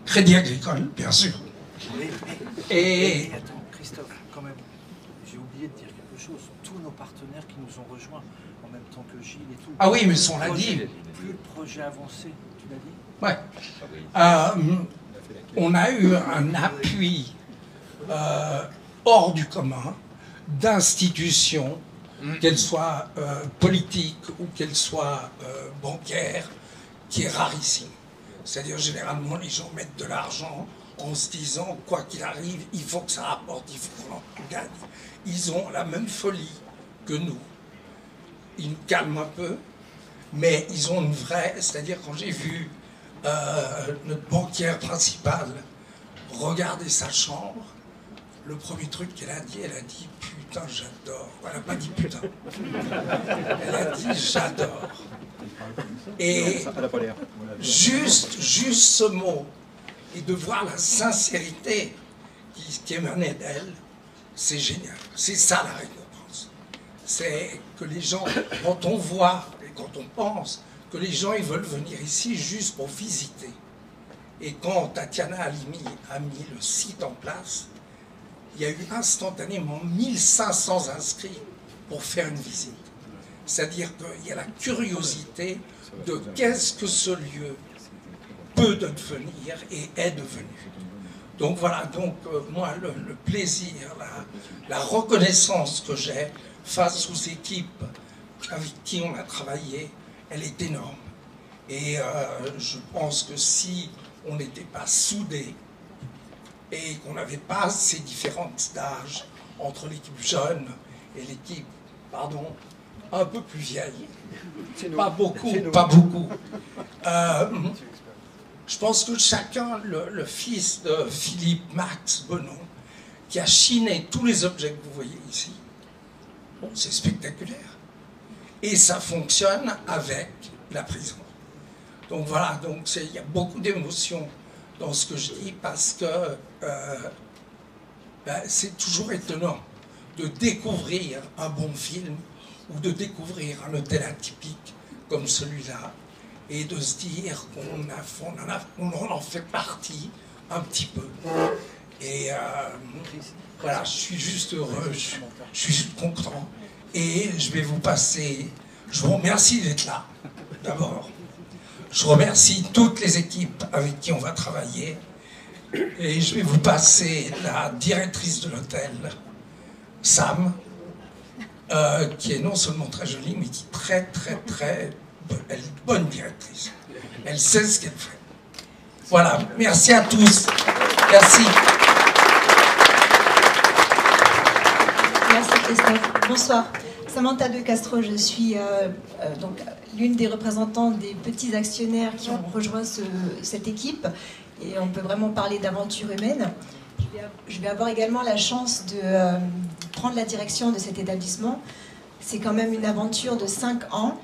Crédit Agricole, bien sûr. Et attends, Christophe, quand même, j'ai oublié de dire quelque chose. Tous nos partenaires qui nous ont rejoints, en même temps que Gilles et tout. Ah oui, mais on l'a dit. Plus le projet avancé, tu l'as dit? Ouais. On a eu un appui hors du commun d'institutions, qu'elles soient politiques ou qu'elles soient bancaires, qui est rarissime. C'est-à-dire, généralement, les gens mettent de l'argent en se disant, quoi qu'il arrive, il faut que ça rapporte, il faut qu'on en gagne. Ils ont la même folie que nous. Ils nous calment un peu, mais ils ont une vraie... C'est-à-dire, quand j'ai vu notre banquière principale regarder sa chambre, le premier truc qu'elle a dit, putain, j'adore. Elle n'a pas dit putain. Elle a dit j'adore. Et juste ce mot, et de voir la sincérité qui émanait d'elle, c'est génial. C'est ça la récompense. C'est que les gens, quand on voit et quand on pense que les gens ils veulent venir ici juste pour visiter. Et quand Tatiana Halimi a mis le site en place, il y a eu instantanément 1500 inscrits pour faire une visite. C'est-à-dire qu'il y a la curiosité de qu'est-ce que ce lieu peut devenir et est devenu. Donc voilà, donc moi le plaisir, la reconnaissance que j'ai face aux équipes avec qui on a travaillé, elle est énorme. Et je pense que si on n'était pas soudés et qu'on n'avait pas ces différences d'âge entre l'équipe jeune et l'équipe, pardon, un peu plus vieille, pas beaucoup, je pense que chacun, le fils de Philippe Max Bonon, qui a chiné tous les objets que vous voyez ici, bon, c'est spectaculaire. Et ça fonctionne avec la prison. Donc voilà, donc il y a beaucoup d'émotions dans ce que je dis parce que c'est toujours étonnant de découvrir un bon film ou de découvrir un hôtel atypique comme celui-là et de se dire qu'on en fait partie un petit peu. Et voilà, je suis juste heureux, je suis juste content. Et je vais vous passer, je vous remercie d'être là, d'abord. Je remercie toutes les équipes avec qui on va travailler. Et je vais vous passer la directrice de l'hôtel, Sam, qui est non seulement très jolie, mais qui est très elle est une bonne directrice. Elle sait ce qu'elle fait. Voilà, merci à tous. Merci. Merci Christophe. Bonsoir. Samantha De Castro, je suis donc l'une des représentantes des petits actionnaires qui ont rejoint cette équipe. Et on peut vraiment parler d'aventure humaine. Je vais avoir également la chance de prendre la direction de cet établissement. C'est quand même une aventure de 5 ans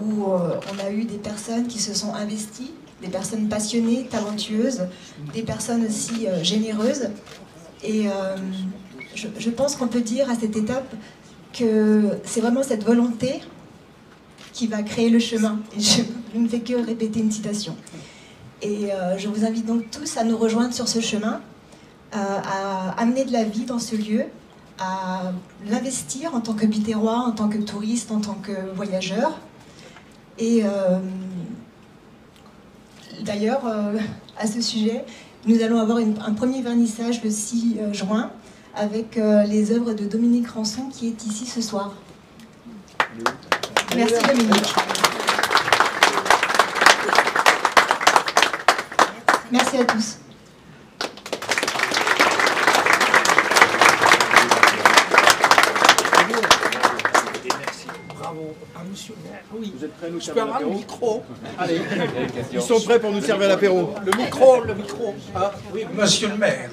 où on a eu des personnes qui se sont investies, des personnes passionnées, talentueuses, des personnes aussi généreuses. Et je pense qu'on peut dire à cette étape que c'est vraiment cette volonté qui va créer le chemin. Et je ne fais que répéter une citation. Et je vous invite donc tous à nous rejoindre sur ce chemin, à amener de la vie dans ce lieu, à l'investir en tant que Biterrois, en tant que touriste, en tant que voyageur. Et d'ailleurs, à ce sujet, nous allons avoir un premier vernissage le 6 juin avec les œuvres de Dominique Rançon qui est ici ce soir. Merci Dominique. Merci à tous. Bravo. Ah, monsieur le maire, oui. Vous êtes prêts à nous Je servir peux avoir le l'apéro? micro? Allez, ils sont prêts pour nous servir l'apéro. Le micro. Ah, oui, monsieur le maire,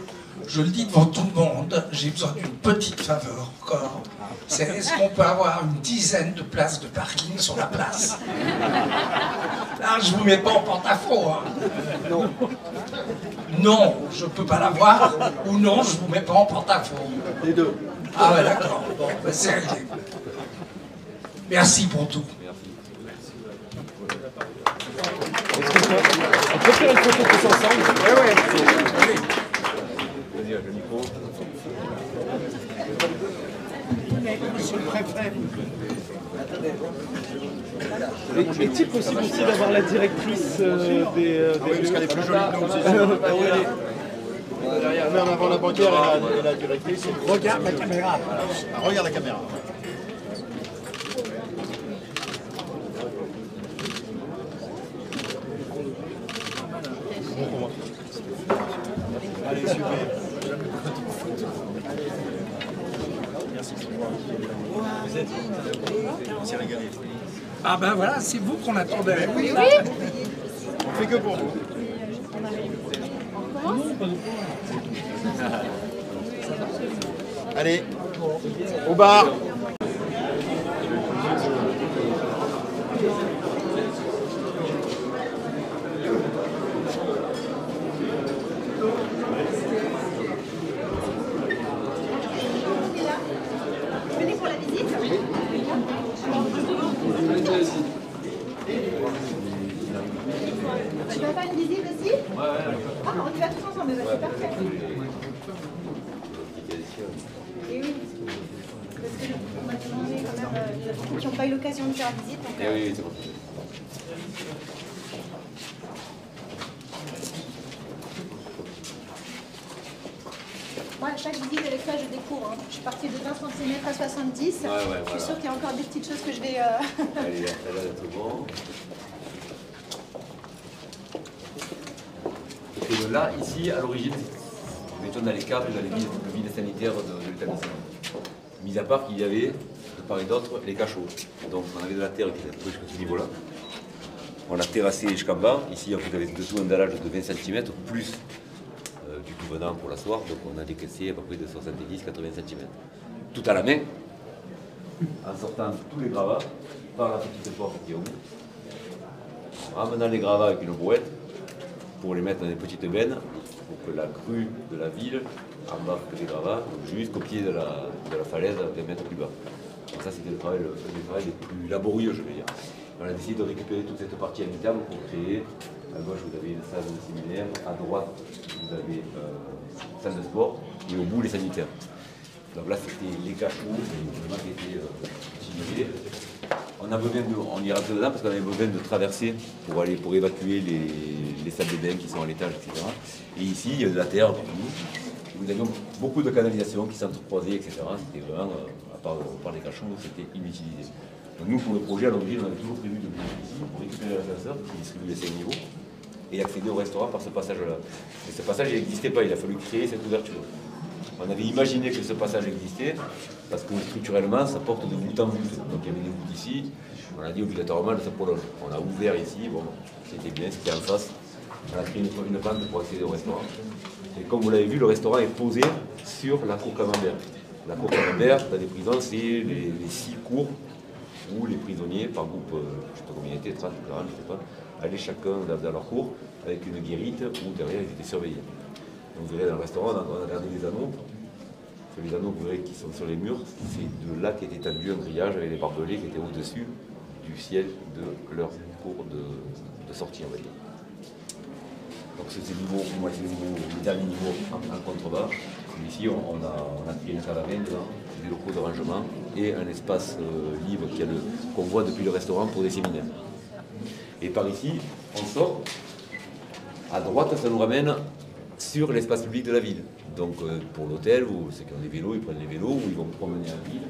je le dis devant tout le monde, j'ai besoin d'une petite faveur encore. C'est est-ce qu'on peut avoir une dizaine de places de parking sur la place? Là, je vous mets pas en porte-à-faux. Hein. Non. Non, je peux pas l'avoir, ou non, je vous mets pas en porte-à-faux. Les deux. Ah ouais, d'accord. Bon, ben, c'est réglé. Merci pour tout. On peut faire une photo tous ensemble? Ouais. Vas-y, le micro. Monsieur le préfet. Est-il possible aussi d'avoir la directrice des Oui, parce qu'elle est plus jolie que nous, c'est sûr. On met en avant la banquière et la directrice. Regarde la caméra. Regarde la caméra. Allez, super. On s'est régalé. Ah ben voilà, c'est vous qu'on attendait. Oui. On fait que pour vous. Allez, au bar. Venez pour la visite? Tu vas faire une visite aussi? Ah, on y va tous ensemble, c'est parfait. Et oui, parce que on m'a demandé quand même, il y a beaucoup qui n'ont pas eu l'occasion de faire visite. Donc, Oui, c'est bon. moi, chaque visite avec toi, je découvre. Hein. Je suis partie de 20 cm à 70. Ouais, Je suis sûre qu'il y a encore des petites choses que je vais... Allez, là, ça a l'air d'être bon. Et là, ici, à l'origine, nous étions dans les cadres dans les villes sanitaires de l'établissement. Mis à part qu'il y avait, de part et d'autre, les cachots. Donc on avait de la terre qui était jusqu'à ce niveau-là. On a terrassé jusqu'en bas. Ici, vous avez dessous un dallage de 20 cm, plus du tout venant pour l'asseoir. Donc on a décaissé à peu près de 70-80 cm. Tout à la main, en sortant tous les gravats par la petite porte qui est au bout. En ramenant les gravats avec une brouette pour les mettre dans des petites bennes pour que la crue de la ville embarque les gravats jusqu'au pied de la falaise à 20 mètres plus bas. Donc ça, c'était le travail les plus laborieux, je veux dire. On a décidé de récupérer toute cette partie habitable pour créer, à gauche vous avez une salle de séminaire, à droite vous avez une salle de sport et au bout les sanitaires. Donc là c'était les cachots, vraiment qui étaient utilisés. On a besoin on y rentre dedans parce qu'on avait besoin de traverser pour évacuer les salles de bain qui sont à l'étage, etc. Et ici il y a de la terre partout. Nous avions beaucoup de canalisations qui s'entrecroisaient, etc. C'était vraiment, à part les cachots, c'était inutilisé. Donc nous, pour le projet, à l'origine, on avait toujours prévu de venir ici pour récupérer l'ascenseur qui distribue les 5 niveaux et accéder au restaurant par ce passage-là. Mais ce passage, il n'existait pas, il a fallu créer cette ouverture. On avait imaginé que ce passage existait parce que structurellement, ça porte de voûte en voûte. Donc il y avait des voûtes ici, on a dit obligatoirement de se prolonger. On a ouvert ici, bon, c'était bien, c'était en face. On a créé une pente pour accéder au restaurant. Et comme vous l'avez vu, le restaurant est posé sur la cour Camembert. La cour Camembert, dans les prisons, c'est les 6 cours où les prisonniers, par groupe, je ne sais pas combien il était, 30 ou 40, je ne sais pas, allaient chacun dans leur cour avec une guérite où derrière ils étaient surveillés. Donc, vous verrez dans le restaurant, on a regardé les anneaux. Les anneaux, vous verrez, qui sont sur les murs, c'est de là qu'était étendu un grillage avec les barbelés qui étaient au-dessus du ciel de leur cours de sortie, on va dire. Donc c'est le dernier niveau en contrebas. Ici on a créé une caravane dedans, des locaux de rangement et un espace libre qu'on voit depuis le restaurant pour des séminaires. Et par ici, on sort, à droite ça nous ramène sur l'espace public de la ville. Donc pour l'hôtel, ou ceux qui ont des vélos, ils prennent les vélos, ou ils vont promener en ville,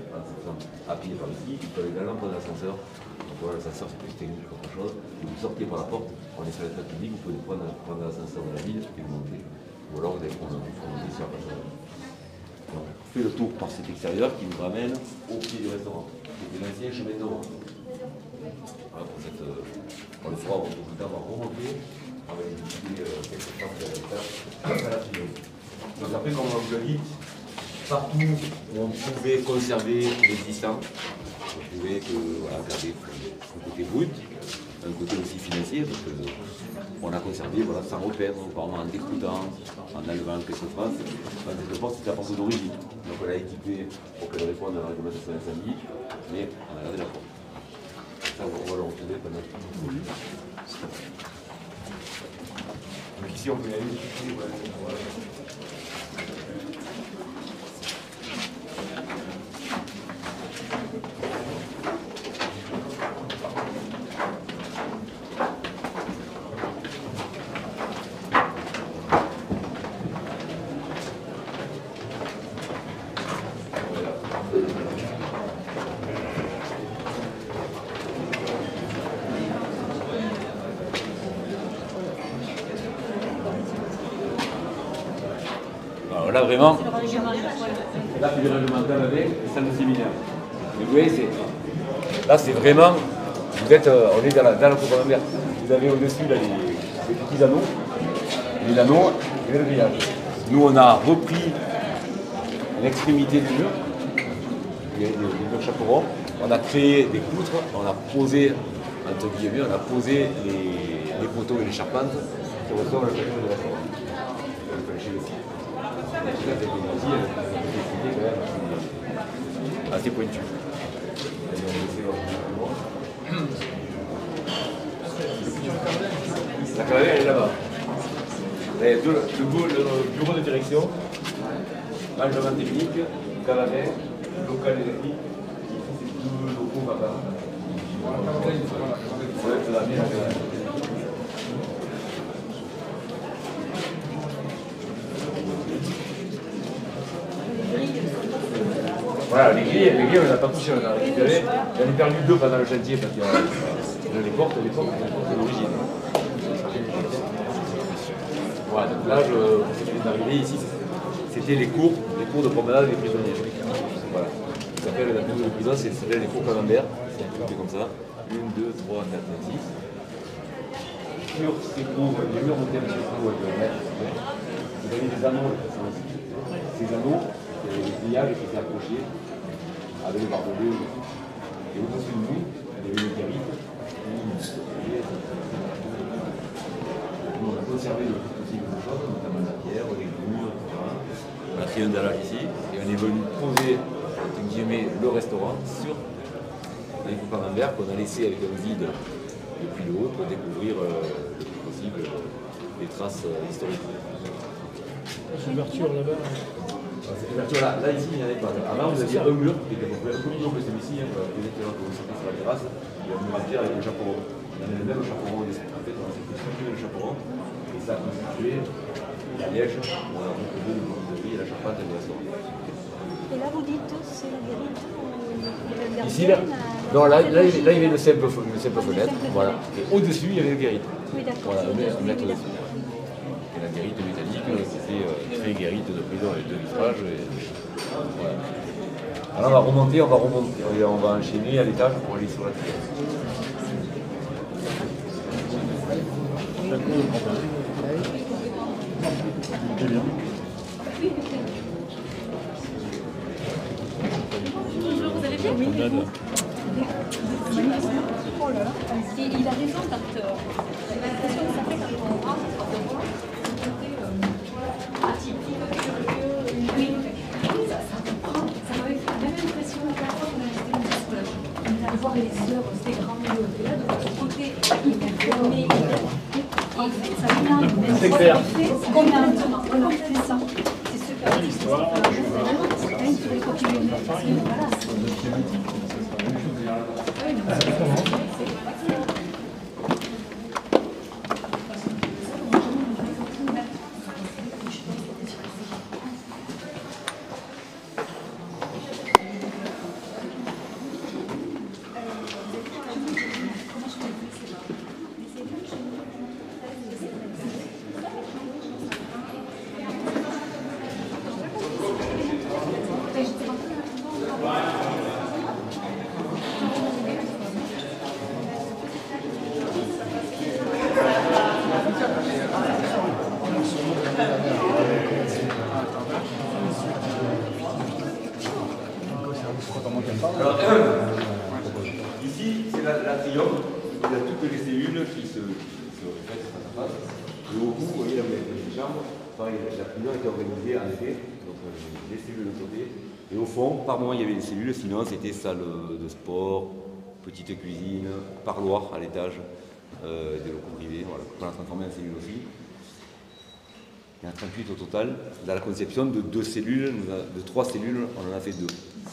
à pied par ici, ils peuvent également prendre l'ascenseur. Donc voilà, l'ascenseur c'est plus technique qu'autre chose. Vous sortez par la porte, on est sur l'espace public, vous pouvez prendre l'ascenseur de la ville et vous montez. Ou alors vous allez prendre sur la passage. Donc on fait le tour par cet extérieur qui nous ramène au pied du restaurant. C'est l'ancien chemin d'or. Voilà, on le fera, on va remonter. On va éviter quelques temps à la finale. Donc après, comme on vous l'a dit, partout où on pouvait conserver l'existant, on pouvait garder un côté brut, un côté aussi financier, parce qu'on a conservé sans repeindre, apparemment en découtant, en enlevant quelques phrases. Je pense que c'est la porte d'origine. Donc on l'a équipée pour qu'elle réponde à la réglementation d'incendie, mais on a gardé la porte. Ça, on va le retrouver pendant tout le temps. Donc ici, on peut y aller. Alors là, vraiment, là, c'est le réglementaire avec les salles de séminaire. Et vous voyez, là, c'est vraiment, on est dans la cour verte. Vous avez au-dessus les petits anneaux, les anneaux et le grillage. Nous, on a repris l'extrémité du mur, les murs chaperons. On a créé des poutres, on a posé, entre guillemets, on a posé les poteaux et les charpentes qui ressortent le plancher de la forêt. Le plancher aussi. Assez pointu. La caravane elle est là-bas. Le bureau de direction, rangement technique, caravane, local électrique, ici c'est deux locaux là-bas. Voilà, les grilles, on ne les a pas touchées, on les a récupérées. J'en ai perdu deux pendant le chantier parce qu'il y a les portes de l'origine. Voilà, donc là, ce qui est arrivé ici, c'était les cours de promenade des prisonniers. Voilà. Ça s'appelle la maison de prison, ça s'appelle les cours Camembert. C'est comme ça. 1, 2, 3, 4, 5, 6. Sur ces cours, les murs montés avec ces cours de mètres, vous avez des anneaux. Ces anneaux, c'est les grillages qui étaient accrochés avec le barbelé. Et au-dessus de nous, il y avait une guérite. On a conservé le plus possible de choses, notamment la pierre, les murs, etc. On a créé un dallage ici et on est venu poser, entre guillemets, le restaurant sur les cours Camembert qu'on a laissé avec un vide depuis le haut pour découvrir le plus possible les traces historiques. Cette ouverture là-bas. Cette ouverture là, ici il n'y en avait pas. Avant vous aviez un mur qui était à peu près un peu plus long que celui-ci, exactement comme vous sortez sur la terrasse, et un mur en pierre avec un chaperon. On avait même un chaperon, en fait on a construit le chaperon, et ça a constitué la liège, on a retrouvé le monde de vie et la charpente et le restaurant. Et là vous dites c'est la guérite ou ici, là, non, là il y avait une simple fenêtre, voilà. Et au-dessus il y avait une guérite. Oui d'accord. Voilà, un mètre dessus. Et la guérite métallique, c'était très guérite de prison avec deux vitrages. Voilà. Alors on va remonter, et on va enchaîner à l'étage pour aller sur la terre. C'est bien. Bonjour, vous allez bien? Oui. Oh là là. Il a raison d'acteur. J'ai l'impression que ça fait quand on rentre dans un côté atypique, curieux, oui. Ça m'avait fait la même impression que la fois qu'on a visité le soulage. De voir les heures, ces grands en fait, ça vient de C'est clair. combien de temps? Voilà, c'est ça. C'est super. L'histoire, Ici, c'est l'atrium, il y a toutes les cellules qui se répètent face à face. Et au bout, vous voyez là où il y a les chambres, pareil, l'atrium était organisé en effet, donc les cellules de côté. Et au fond, par moment, il y avait des cellules, sinon c'était salle de sport, petite cuisine, parloir à l'étage, des locaux privés, voilà, qu'on a transformé en cellules aussi. Il y en a 38 au total. Dans la conception de 2 cellules, de 3 cellules, on en a fait 2.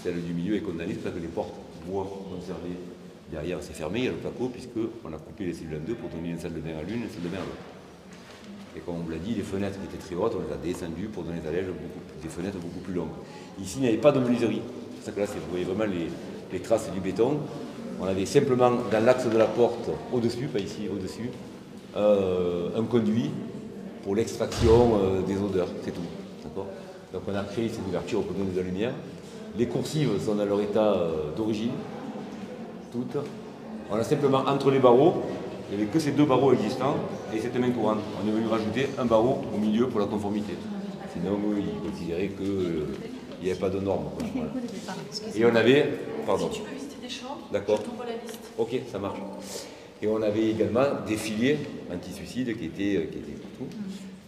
Celle du milieu est condamnée, c'est-à-dire que les portes bois conservées derrière, c'est fermé, il y a le placo, puisqu'on a coupé les cellules en 2 pour donner une salle de bain à l'une et une salle de bain à l'autre. Et comme on vous l'a dit, les fenêtres qui étaient très hautes, on les a descendues pour donner des fenêtres beaucoup plus longues. Ici, il n'y avait pas de menuiserie. C'est ça que là, vous voyez vraiment les traces du béton. On avait simplement, dans l'axe de la porte, au-dessus, pas ici, au-dessus, un conduit pour l'extraction des odeurs, c'est tout. Donc on a créé cette ouverture pour donner de la lumière. Les coursives sont dans leur état d'origine, toutes. On a simplement entre les barreaux, il n'y avait que ces 2 barreaux existants et cette main courante. On est venu rajouter un barreau au milieu pour la conformité. Sinon, ils considéraient qu'il n'y avait pas de normes. Voilà. Et on avait... Pardon. Si tu peux visiter des chambres, d'accord. je t'envoie la liste. Ok, ça marche. Et on avait également des filiers anti-suicide qui étaient partout.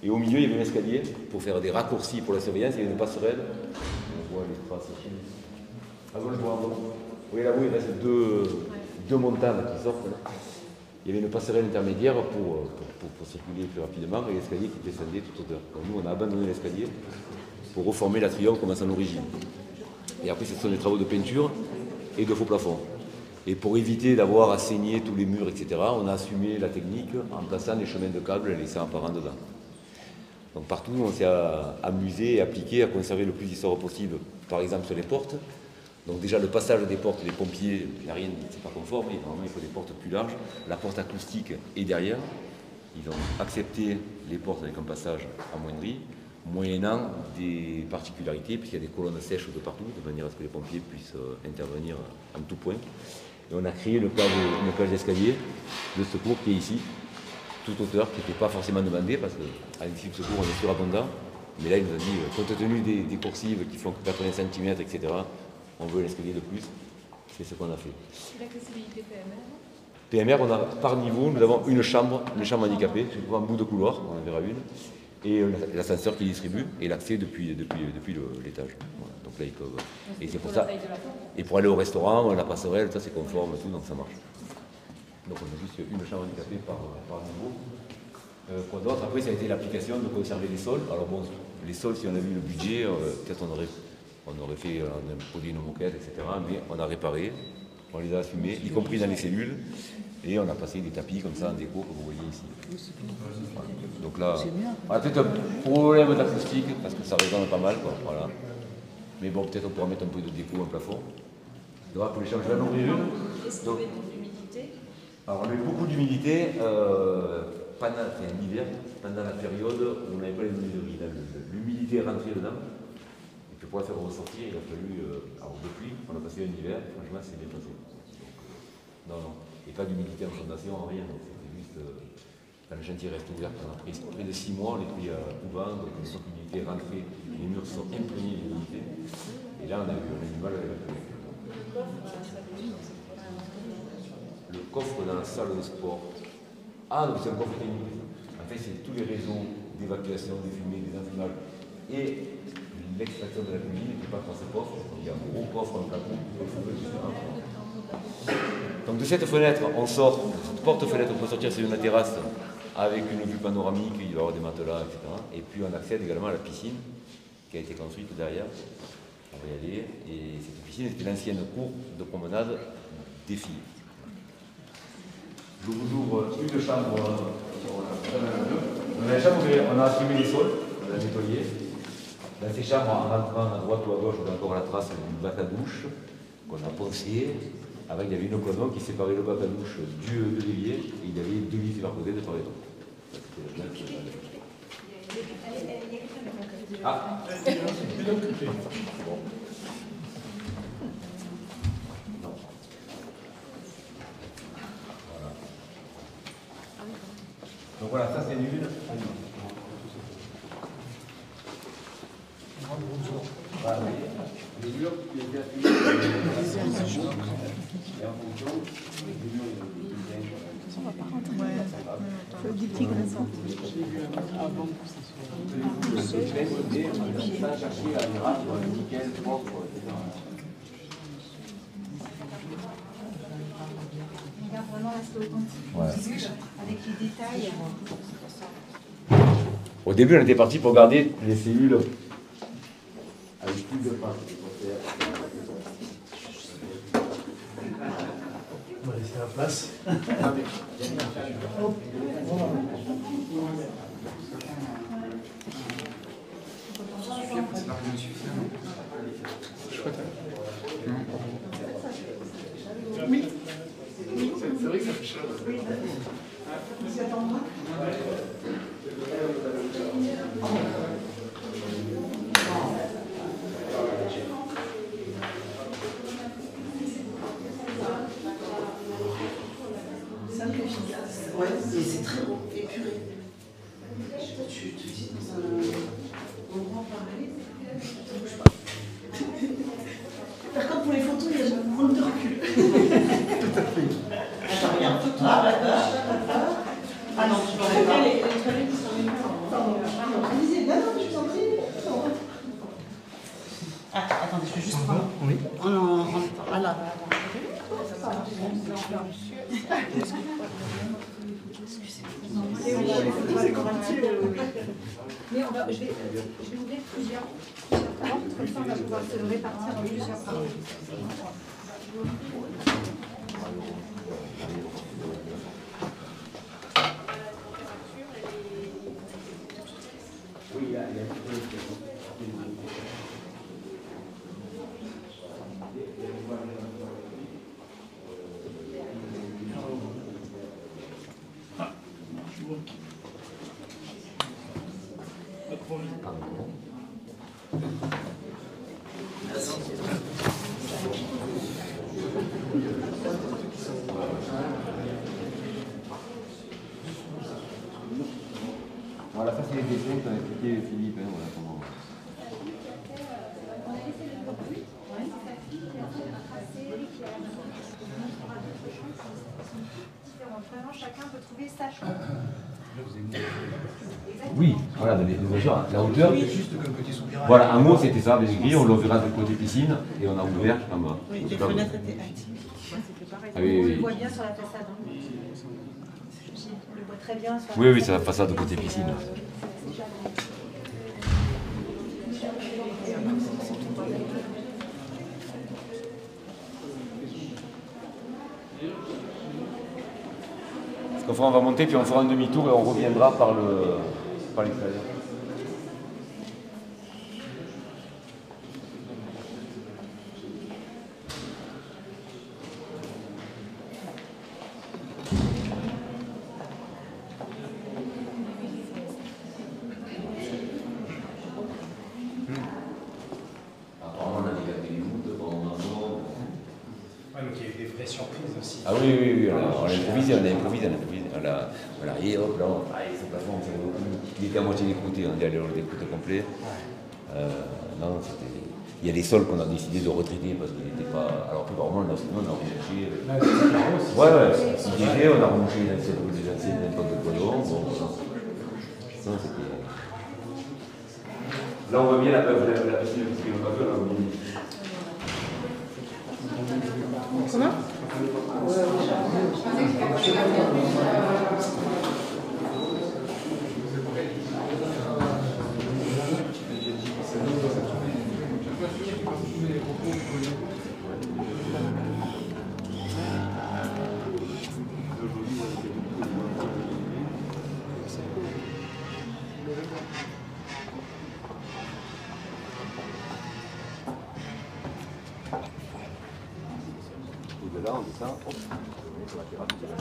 Et au milieu, il y avait un escalier pour faire des raccourcis pour la surveillance. Il y avait une passerelle. On voit les traces ici. Ah bon, je vois. Vous voyez là où il reste deux montagnes qui sortent. Là. Il y avait une passerelle intermédiaire pour circuler plus rapidement et l'escalier qui descendait tout hauteur. Donc nous, on a abandonné l'escalier pour reformer l'atrium comme à son origine. Et après, ce sont des travaux de peinture et de faux plafonds. Et pour éviter d'avoir à saigner tous les murs, etc., on a assumé la technique en plaçant les chemins de câbles et laissant un parent dedans. Donc partout, on s'est amusé et appliqué à conserver le plus d'histoire possible, par exemple sur les portes. Donc déjà, le passage des portes, les pompiers, il n'y a rien, c'est pas conforme, normalement il faut des portes plus larges. La porte acoustique est derrière. Ils ont accepté les portes avec un passage amoindri, moyennant des particularités, puisqu'il y a des colonnes sèches de partout, de manière à ce que les pompiers puissent intervenir en tout point. Et on a créé une cage d'escalier de secours qui est ici, toute hauteur, qui n'était pas forcément demandée, parce qu'à l'issue de secours, on est surabondant. Mais là, il nous a dit, compte tenu des coursives qui font 80 cm, etc., on veut l'escalier de plus. C'est ce qu'on a fait. Et l'accessibilité PMR, PMR on a par niveau, nous avons une chambre handicapée, un bout de couloir, on en verra une, et l'ascenseur qui distribue, et l'accès depuis l'étage. Voilà. Donc là, ils peuvent. Et c'est pour ça. Et pour aller au restaurant, la passerelle, ça c'est conforme et tout, donc ça marche. Donc on a juste une chambre handicapée par niveau. Quoi d'autre? Après, ça a été l'application de conserver les sols. Alors bon, les sols, si on a vu le budget, peut-être on aurait fait, on a produit une moquette, etc. Mais on a réparé, on les a assumés, y compris dans les cellules, et on a passé des tapis comme ça en déco, comme vous voyez ici. Voilà. Donc là, on a peut-être un problème d'acoustique, parce que ça résonne pas mal, quoi. Voilà. Mais bon, peut-être on pourra mettre un peu de déco, un plafond. Donc pour les changer la nombril. Est-ce qu'il y avait de l'humidité? Alors on a eu beaucoup d'humidité pendant l'hiver, pendant la période où on n'avait pas les menuiseries. L'humidité est rentrée dedans. Et puis pour la faire ressortir, il a fallu. Alors depuis, on a passé un hiver, franchement c'est bien passé. Non. Et pas d'humidité en fondation, rien. C'était juste. Quand le chantier reste ouvert pendant près de 6 mois, on est pris à tout vent, donc une fois que l'humidité est rentrée, les murs sont imprégnés d'humidité. Et là on a eu du mal à l'évacuer. Le coffre dans la salle de sport. Ah, donc c'est un coffre technique. En fait, c'est tous les réseaux d'évacuation des fumées, des enfumages et l'extraction de la cuisine qui passe dans ce coffre. Il y a un gros coffre, un plateau, etc. Donc de cette fenêtre, on sort, cette porte-fenêtre, on peut sortir sur une terrasse avec une vue panoramique, il va y avoir des matelas, etc. Et puis on accède également à la piscine qui a été construite derrière. On va y aller. Et cette piscine était l'ancienne cour de promenade des filles. Je vous ouvre une chambre. Dans la chambre, on a assumé les sols, on a nettoyé. Dans ces chambres, en rentrant à droite ou à gauche, on a encore la trace d'une bac à douche qu'on a poncée. Avant, il y avait une colonne qui séparait le bac à douche de l'évier et il y avait 2 lits sur côté de part et d'autre. Ah, bon. Non. Voilà. Donc voilà, ça c'est nul. Voilà. Les murs qui étaient appuyés. On va pas rentrer. Ouais. Des petits graissants. On regarde vraiment l'aspect authentique, Ouais. avec les détails. Au début, on était parti pour garder les cellules avec plus de pain. On va laisser la place. Oui. C'est vrai que ça fait chaud. Oui. Vous y attendra ? Simple et efficace. Ouais, et c'est très bon, épuré. Tu te dis dans un endroit pareil, ça bouge pas. Par contre, pour les photos, il y a une grande de recul. Tout à fait. Attends, regarde. Ah, d'accord. Ah non, je m'en vais pas. Les toilettes qui sont même pas. Pardon, allez-y. Non, je t'en prie. Ah, attendez, je vais juste prendre. Oui. Ah là. Mais je vais ouvrir plusieurs portes, comme ça on va pouvoir se répartir en plusieurs parties. Oui, il y a Voilà, ça c'est les dessins que t'as expliqué Philippe, hein, voilà comment. Vraiment, chacun peut trouver sa chambre. Oui, voilà, bien sûr, la hauteur. Voilà, un mot c'était ça, les grilles, on l'ouvrira de côté piscine et on a ouvert en bas. Oui, les fenêtres étaient atypiques. Ah, oui, On oui. le voit bien sur la façade. On le voit très bien sur la façade. Oui, oui, c'est la façade de côté piscine. Ce qu'on fera, on va monter, puis on fera un demi-tour et on reviendra par l'extérieur. Ah oui, oui, oui, on a improvisé. Voilà, et hop, là, ce plafond, il était à moitié découté, on est allé au découte complet. Non, c'était... Il y a des sols qu'on a décidé de retraiter parce qu'ils n'étaient pas... Alors, apparemment, on a remouché... Ouais, on a remouché les anciennes époques de colon. Bon, ça, c'était... Là, on voit bien la piscine, parce qu'on va faire, là, on voit bien. Comment ? là, on descend, hop, on est sur la terrasse, c'est là,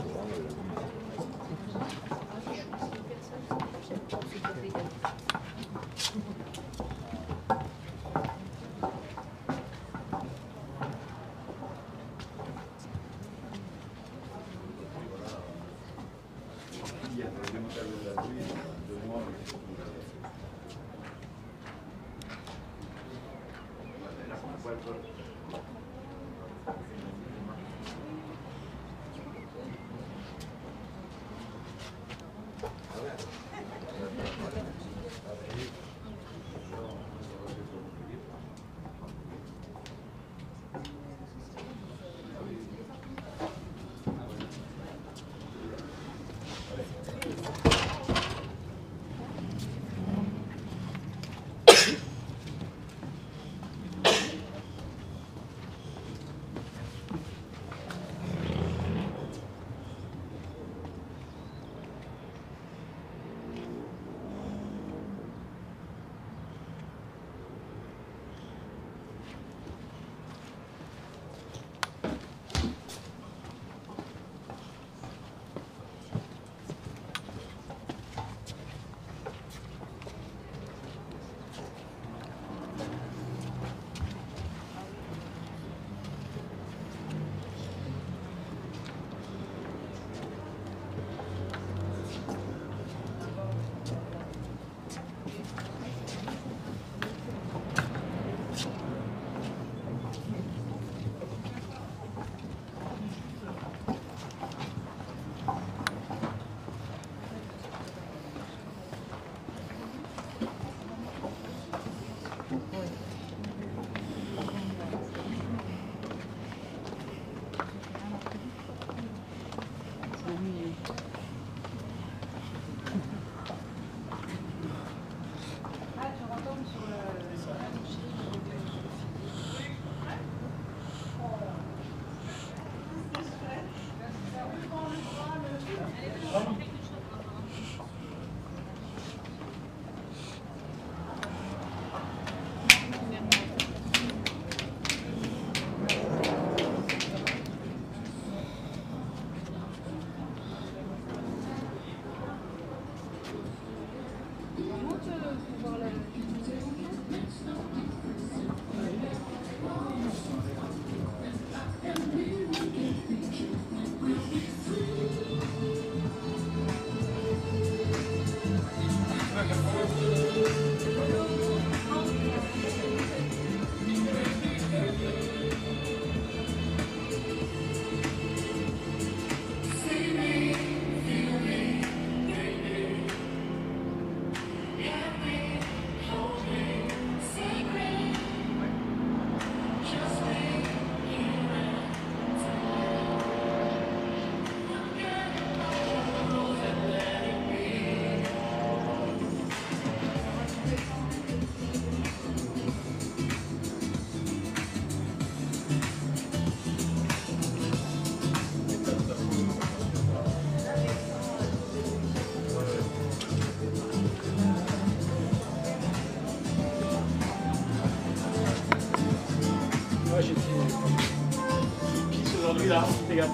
là, fais gaffe.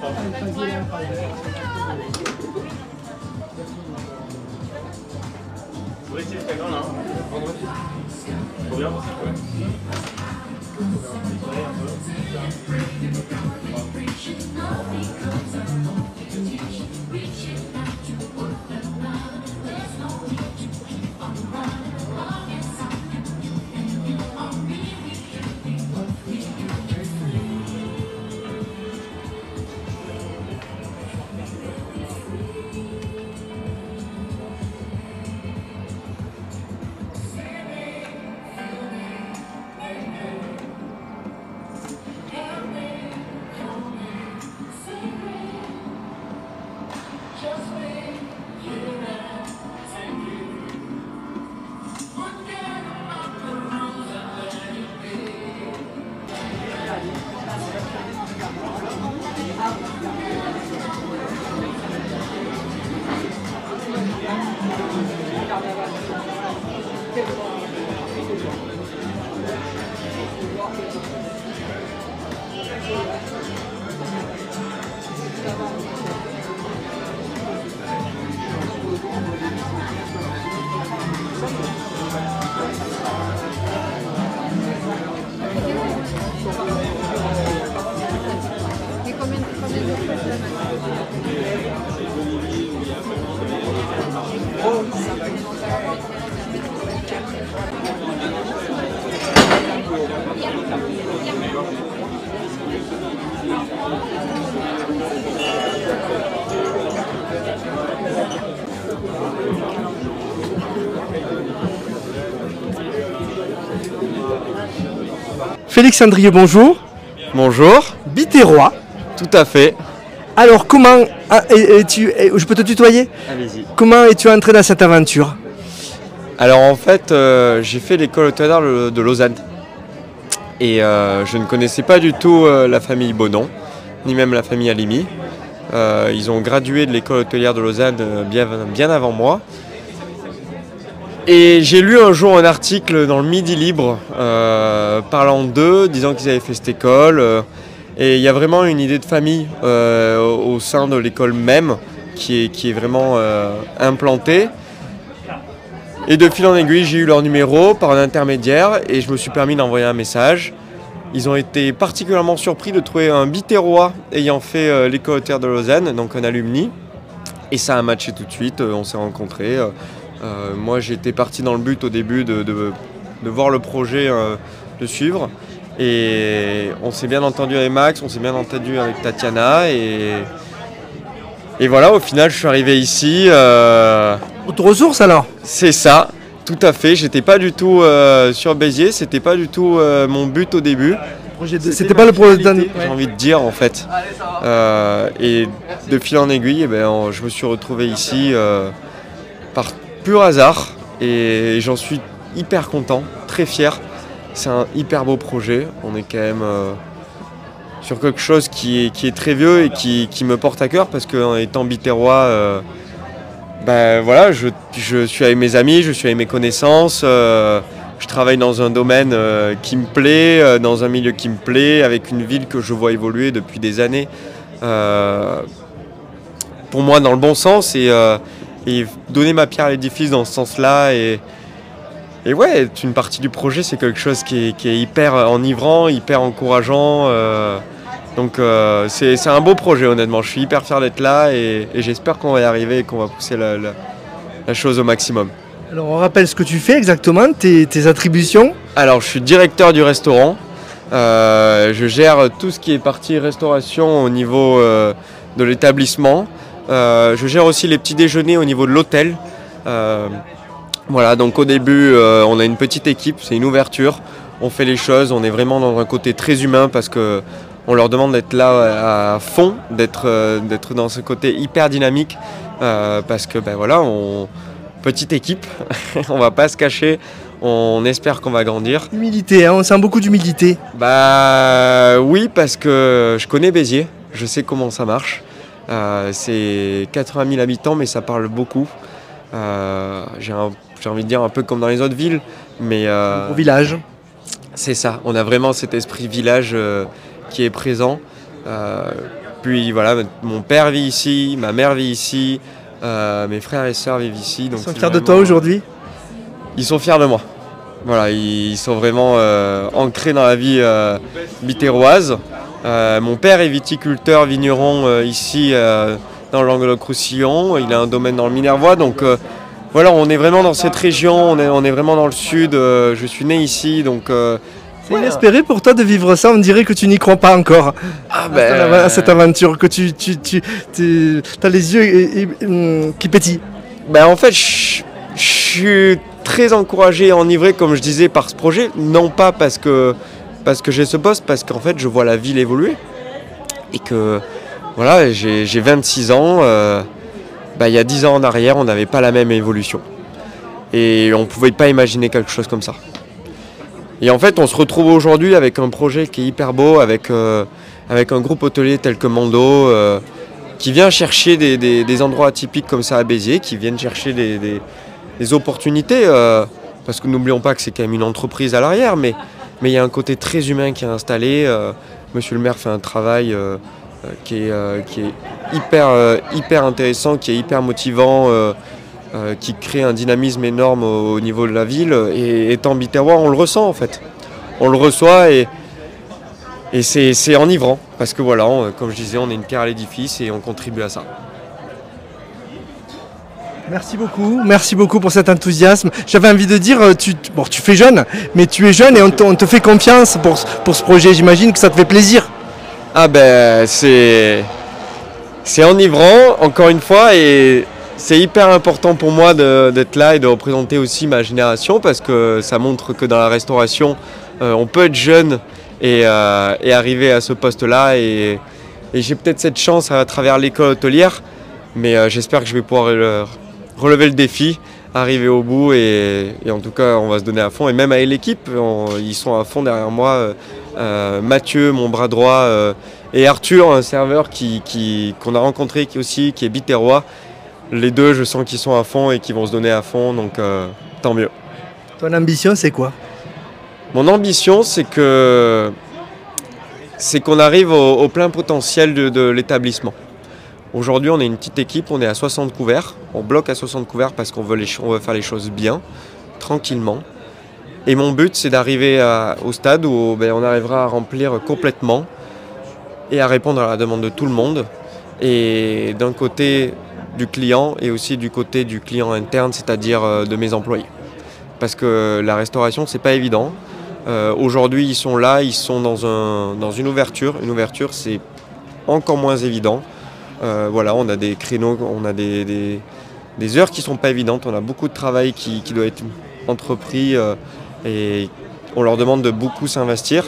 Vous laissez les grande, hein. Trop bien. Ouais. Félix Andrieux, bonjour. Bonjour. Biterrois. Tout à fait. Alors comment je peux te tutoyer? Allez-y. Comment es-tu entré dans cette aventure? Alors en fait, j'ai fait l'école hôtelière de Lausanne. Et je ne connaissais pas du tout la famille Bonon, ni même la famille Halimi. Ils ont gradué de l'école hôtelière de Lausanne bien avant moi. Et j'ai lu un jour un article dans le Midi Libre parlant d'eux, disant qu'ils avaient fait cette école. Et il y a vraiment une idée de famille au sein de l'école même qui est vraiment implantée. Et de fil en aiguille, j'ai eu leur numéro par un intermédiaire et je me suis permis d'envoyer un message. Ils ont été particulièrement surpris de trouver un Biterrois ayant fait l'école hôtelière de Lausanne, donc un alumni. Et ça a matché tout de suite, on s'est rencontrés. Moi j'étais parti dans le but au début de voir le projet, de suivre. Et on s'est bien entendu avec Max, on s'est bien entendu avec Tatiana. Et voilà, au final je suis arrivé ici. Auto-ressources alors? C'est ça, tout à fait. J'étais pas du tout sur Béziers, c'était pas du tout mon but au début. C'était pas le projet, j'ai envie de dire en fait. Et de fil en aiguille, je me suis retrouvé ici par pur hasard et j'en suis hyper content, très fier. C'est un hyper beau projet. On est quand même sur quelque chose qui est très vieux et qui me porte à cœur parce qu'en étant biterrois, voilà, je suis avec mes amis, je suis avec mes connaissances. Je travaille dans un domaine qui me plaît, dans un milieu qui me plaît, avec une ville que je vois évoluer depuis des années. Pour moi, dans le bon sens et donner ma pierre à l'édifice dans ce sens-là. Et ouais, une partie du projet, c'est quelque chose qui est hyper enivrant, hyper encourageant. Donc c'est un beau projet, honnêtement. Je suis hyper fier d'être là et j'espère qu'on va y arriver et qu'on va pousser la chose au maximum. Alors on rappelle ce que tu fais exactement, tes attributions. Alors je suis directeur du restaurant. Je gère tout ce qui est partie restauration au niveau de l'établissement. Je gère aussi les petits déjeuners au niveau de l'hôtel. Voilà, donc au début, on a une petite équipe, c'est une ouverture. On fait les choses, on est vraiment dans un côté très humain parce qu'on leur demande d'être là à fond, d'être dans ce côté hyper dynamique. Parce que voilà, petite équipe, on va pas se cacher, on espère qu'on va grandir. Humilité, hein, on sent beaucoup d'humilité. Oui, parce que je connais Béziers, je sais comment ça marche. C'est 80 000 habitants, mais ça parle beaucoup. J'ai envie de dire un peu comme dans les autres villes, mais au village. C'est ça, on a vraiment cet esprit village qui est présent. Puis voilà, mon père vit ici, ma mère vit ici, mes frères et sœurs vivent ici. Donc ils sont fiers de toi aujourd'hui? Ils sont fiers de moi. Voilà, ils sont vraiment ancrés dans la vie biterroise. Mon père est viticulteur, vigneron ici dans le Languedoc-Roussillon. Il a un domaine dans le Minervois, donc voilà, on est vraiment dans cette région, on est vraiment dans le sud. Je suis né ici, donc... c'est inespéré pour toi de vivre ça, on dirait que tu n'y crois pas encore à cette aventure, que tu as les yeux qui pétillent. En fait, je suis très encouragé et enivré, comme je disais, par ce projet, non pas parce que j'ai ce poste, parce qu'en fait je vois la ville évoluer et que voilà, j'ai 26 ans, il y a 10 ans en arrière on n'avait pas la même évolution et on ne pouvait pas imaginer quelque chose comme ça. Et en fait on se retrouve aujourd'hui avec un projet qui est hyper beau, avec un groupe hôtelier tel que Mando qui vient chercher des endroits atypiques comme ça à Béziers, qui viennent chercher des opportunités, parce que n'oublions pas que c'est quand même une entreprise à l'arrière, mais il y a un côté très humain qui est installé. Monsieur le maire fait un travail qui est hyper intéressant, qui est hyper motivant. qui crée un dynamisme énorme au niveau de la ville. Et étant biterrois, on le ressent en fait. On le reçoit et c'est enivrant. Parce que voilà, comme je disais, on est une pierre à l'édifice et on contribue à ça. Merci beaucoup pour cet enthousiasme. J'avais envie de dire, tu fais jeune, mais tu es jeune et on te fait confiance pour ce projet. J'imagine que ça te fait plaisir. Ah ben c'est enivrant, encore une fois, et c'est hyper important pour moi d'être là et de représenter aussi ma génération parce que ça montre que dans la restauration, on peut être jeune et arriver à ce poste-là. Et j'ai peut-être cette chance à travers l'école hôtelière, mais j'espère que je vais pouvoir relever le défi, arriver au bout et en tout cas on va se donner à fond. Et même avec l'équipe, ils sont à fond derrière moi. Mathieu, mon bras droit, et Arthur, un serveur qu'on a rencontré qui est biterrois. Les deux, je sens qu'ils sont à fond et qu'ils vont se donner à fond, donc tant mieux. Ton ambition, c'est quoi? Mon ambition, c'est qu'on arrive au plein potentiel de l'établissement. Aujourd'hui, on est une petite équipe, on est à 60 couverts. On bloque à 60 couverts parce qu'on veut faire les choses bien, tranquillement. Et mon but, c'est d'arriver au stade où on arrivera à remplir complètement et à répondre à la demande de tout le monde. Et d'un côté du client et aussi du côté du client interne, c'est-à-dire de mes employés. Parce que la restauration, c'est pas évident. Aujourd'hui, ils sont là, ils sont dans une ouverture. Une ouverture, c'est encore moins évident. Voilà, on a des créneaux, on a des heures qui sont pas évidentes. On a beaucoup de travail qui doit être entrepris et on leur demande de beaucoup s'investir.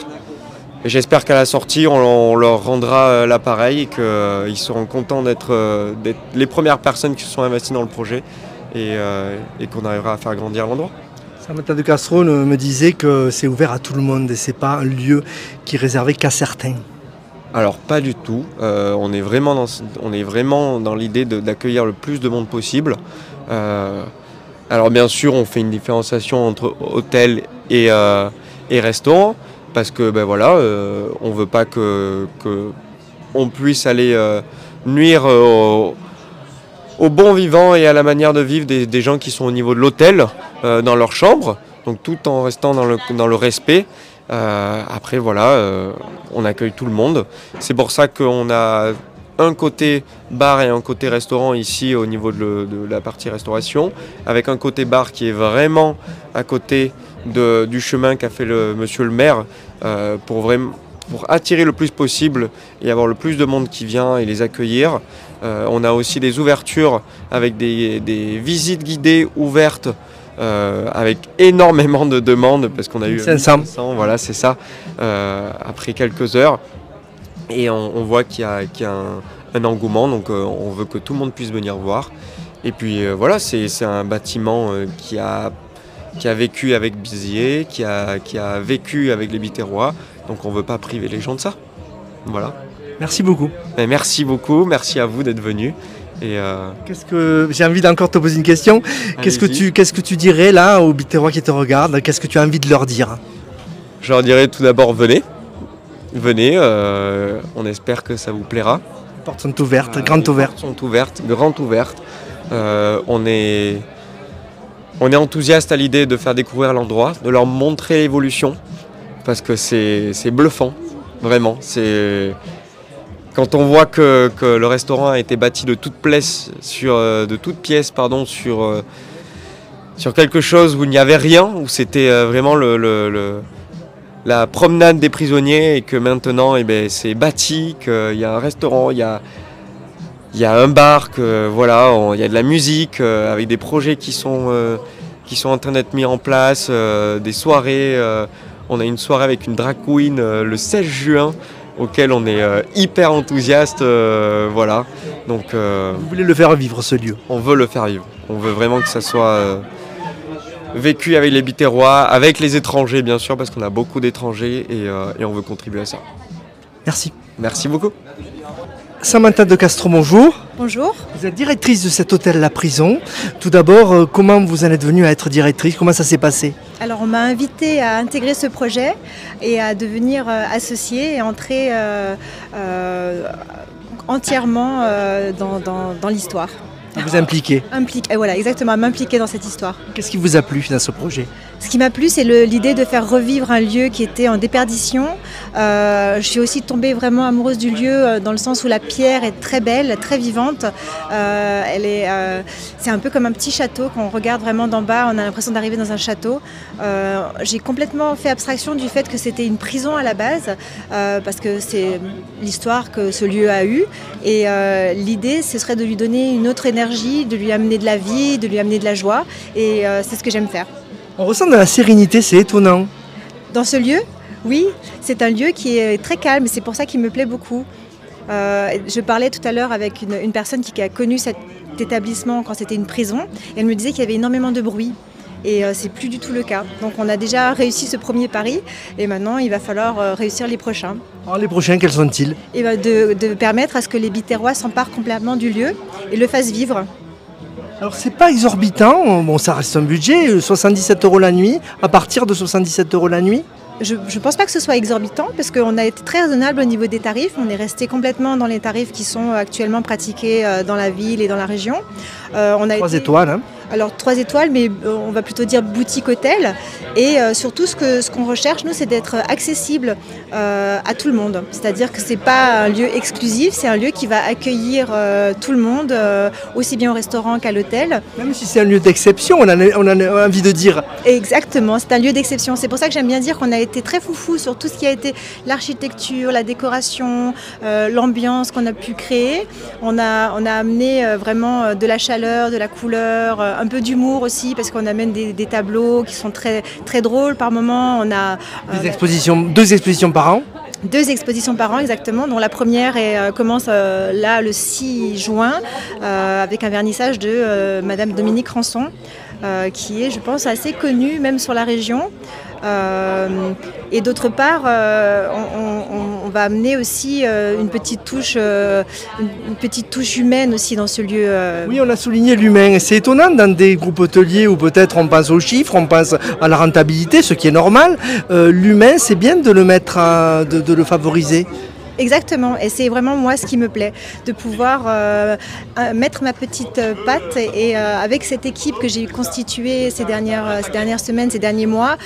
Et j'espère qu'à la sortie, on leur rendra l'appareil et qu'ils seront contents d'être les premières personnes qui se sont investies dans le projet et qu'on arrivera à faire grandir l'endroit. Samantha de Castro me disait que c'est ouvert à tout le monde et c'est pas un lieu qui est réservé qu'à certains. Alors pas du tout, on est vraiment dans l'idée d'accueillir le plus de monde possible. Alors bien sûr on fait une différenciation entre hôtel et restaurant parce que on ne veut pas que on puisse aller nuire au bon vivant et à la manière de vivre des gens qui sont au niveau de l'hôtel dans leur chambre, donc tout en restant dans le respect. Après on accueille tout le monde. C'est pour ça qu'on a un côté bar et un côté restaurant ici au niveau de la partie restauration, avec un côté bar qui est vraiment à côté du chemin qu'a fait monsieur le maire pour attirer le plus possible et avoir le plus de monde qui vient et les accueillir. On a aussi des ouvertures avec des visites guidées ouvertes avec énormément de demandes parce qu'on a eu 500, voilà c'est ça, après quelques heures et on voit qu'il y a un engouement, donc on veut que tout le monde puisse venir voir. Et puis voilà, c'est un bâtiment qui a vécu avec Bizier, qui a vécu avec les Biterrois, donc on ne veut pas priver les gens de ça. Voilà. Merci beaucoup. Et merci beaucoup, merci à vous d'être venus. Et j'ai envie d'encore te poser une question. Qu'est-ce que tu dirais là aux Biterrois qui te regardent? Qu'est-ce que tu as envie de leur dire? Je leur dirais tout d'abord venez, on espère que ça vous plaira. Les portes sont ouvertes, grandes ouvertes. Les portes sont ouvertes, grandes ouvertes. On est enthousiaste à l'idée de faire découvrir l'endroit, de leur montrer l'évolution, parce que c'est bluffant, vraiment. Quand on voit que le restaurant a été bâti de toutes pièces sur quelque chose où il n'y avait rien, où c'était vraiment la promenade des prisonniers, et que maintenant c'est bâti, qu'il y a un restaurant, il y a un bar, il y a de la musique avec des projets qui sont en train d'être mis en place, des soirées. On a une soirée avec une drag queen le 16 juin auquel on est hyper enthousiaste. Donc, vous voulez le faire vivre ce lieu? On veut le faire vivre. On veut vraiment que ça soit vécu avec les Biterrois, avec les étrangers bien sûr, parce qu'on a beaucoup d'étrangers et on veut contribuer à ça. Merci. Merci beaucoup. Samantha de Castro, bonjour. Bonjour. Vous êtes directrice de cet hôtel La Prison. Tout d'abord, comment vous en êtes venue à être directrice? Comment ça s'est passé? Alors, on m'a invitée à intégrer ce projet et à devenir associée et entrer entièrement dans l'histoire. Vous impliquer. Voilà, exactement, à m'impliquer dans cette histoire. Qu'est-ce qui vous a plu dans ce projet? Ce qui m'a plu, c'est l'idée de faire revivre un lieu qui était en déperdition. Je suis aussi tombée vraiment amoureuse du lieu dans le sens où la pierre est très belle, très vivante. C'est un peu comme un petit château. Quand on regarde vraiment d'en bas, on a l'impression d'arriver dans un château. J'ai complètement fait abstraction du fait que c'était une prison à la base, parce que c'est l'histoire que ce lieu a eue. Et l'idée, ce serait de lui donner une autre énergie, de lui amener de la vie, de lui amener de la joie. Et c'est ce que j'aime faire. On ressent de la sérénité, c'est étonnant. Dans ce lieu, oui, c'est un lieu qui est très calme, c'est pour ça qu'il me plaît beaucoup. Je parlais tout à l'heure avec une personne qui a connu cet établissement quand c'était une prison, et elle me disait qu'il y avait énormément de bruit. Et c'est plus du tout le cas. Donc on a déjà réussi ce premier pari, et maintenant il va falloir réussir les prochains. Alors les prochains, quels sont-ils? De permettre à ce que les Biterrois s'emparent complètement du lieu et le fassent vivre. Alors c'est pas exorbitant, bon ça reste un budget, 77 € la nuit, à partir de 77 € la nuit. Je ne pense pas que ce soit exorbitant parce qu'on a été très raisonnable au niveau des tarifs. On est resté complètement dans les tarifs qui sont actuellement pratiqués dans la ville et dans la région. 3 étoiles. Hein. Alors 3 étoiles, mais on va plutôt dire boutique hôtel. Et surtout ce qu'on recherche, nous, c'est d'être accessible à tout le monde. C'est-à-dire que ce n'est pas un lieu exclusif, c'est un lieu qui va accueillir tout le monde, aussi bien au restaurant qu'à l'hôtel. Même si c'est un lieu d'exception, on a envie de dire. Exactement, c'est un lieu d'exception. C'est pour ça que j'aime bien dire qu'on a été très foufou sur tout ce qui a été l'architecture, la décoration, l'ambiance qu'on a pu créer. On a amené vraiment de la chaleur, de la couleur, un peu d'humour aussi, parce qu'on amène des tableaux qui sont très, très drôles par moments. On a 2 expositions par an. 2 expositions par an, exactement, dont la première commence là le 6 juin avec un vernissage de Madame Dominique Rançon, qui est, je pense, assez connue même sur la région. Et d'autre part, on va amener aussi une petite touche humaine aussi dans ce lieu. Oui, on a souligné l'humain. C'est étonnant dans des groupes hôteliers où peut-être on pense aux chiffres, on pense à la rentabilité, ce qui est normal. L'humain, c'est bien de le mettre, de le favoriser. Exactement, et c'est vraiment moi ce qui me plaît, de pouvoir mettre ma petite patte et avec cette équipe que j'ai constituée ces dernières semaines, ces derniers mois,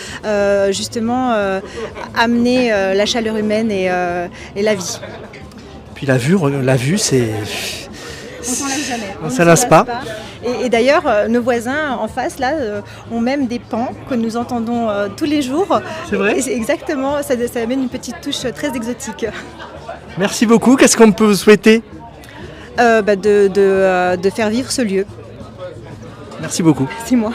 justement amener la chaleur humaine et la vie. Puis la vue c'est... On s'en lasse jamais. On s'en lasse pas. Et d'ailleurs, nos voisins en face, là, ont même des pans que nous entendons tous les jours. C'est vrai ? Et exactement, ça amène une petite touche très exotique. Merci beaucoup. Qu'est-ce qu'on peut vous souhaiter ? De faire vivre ce lieu. Merci beaucoup. C'est moi.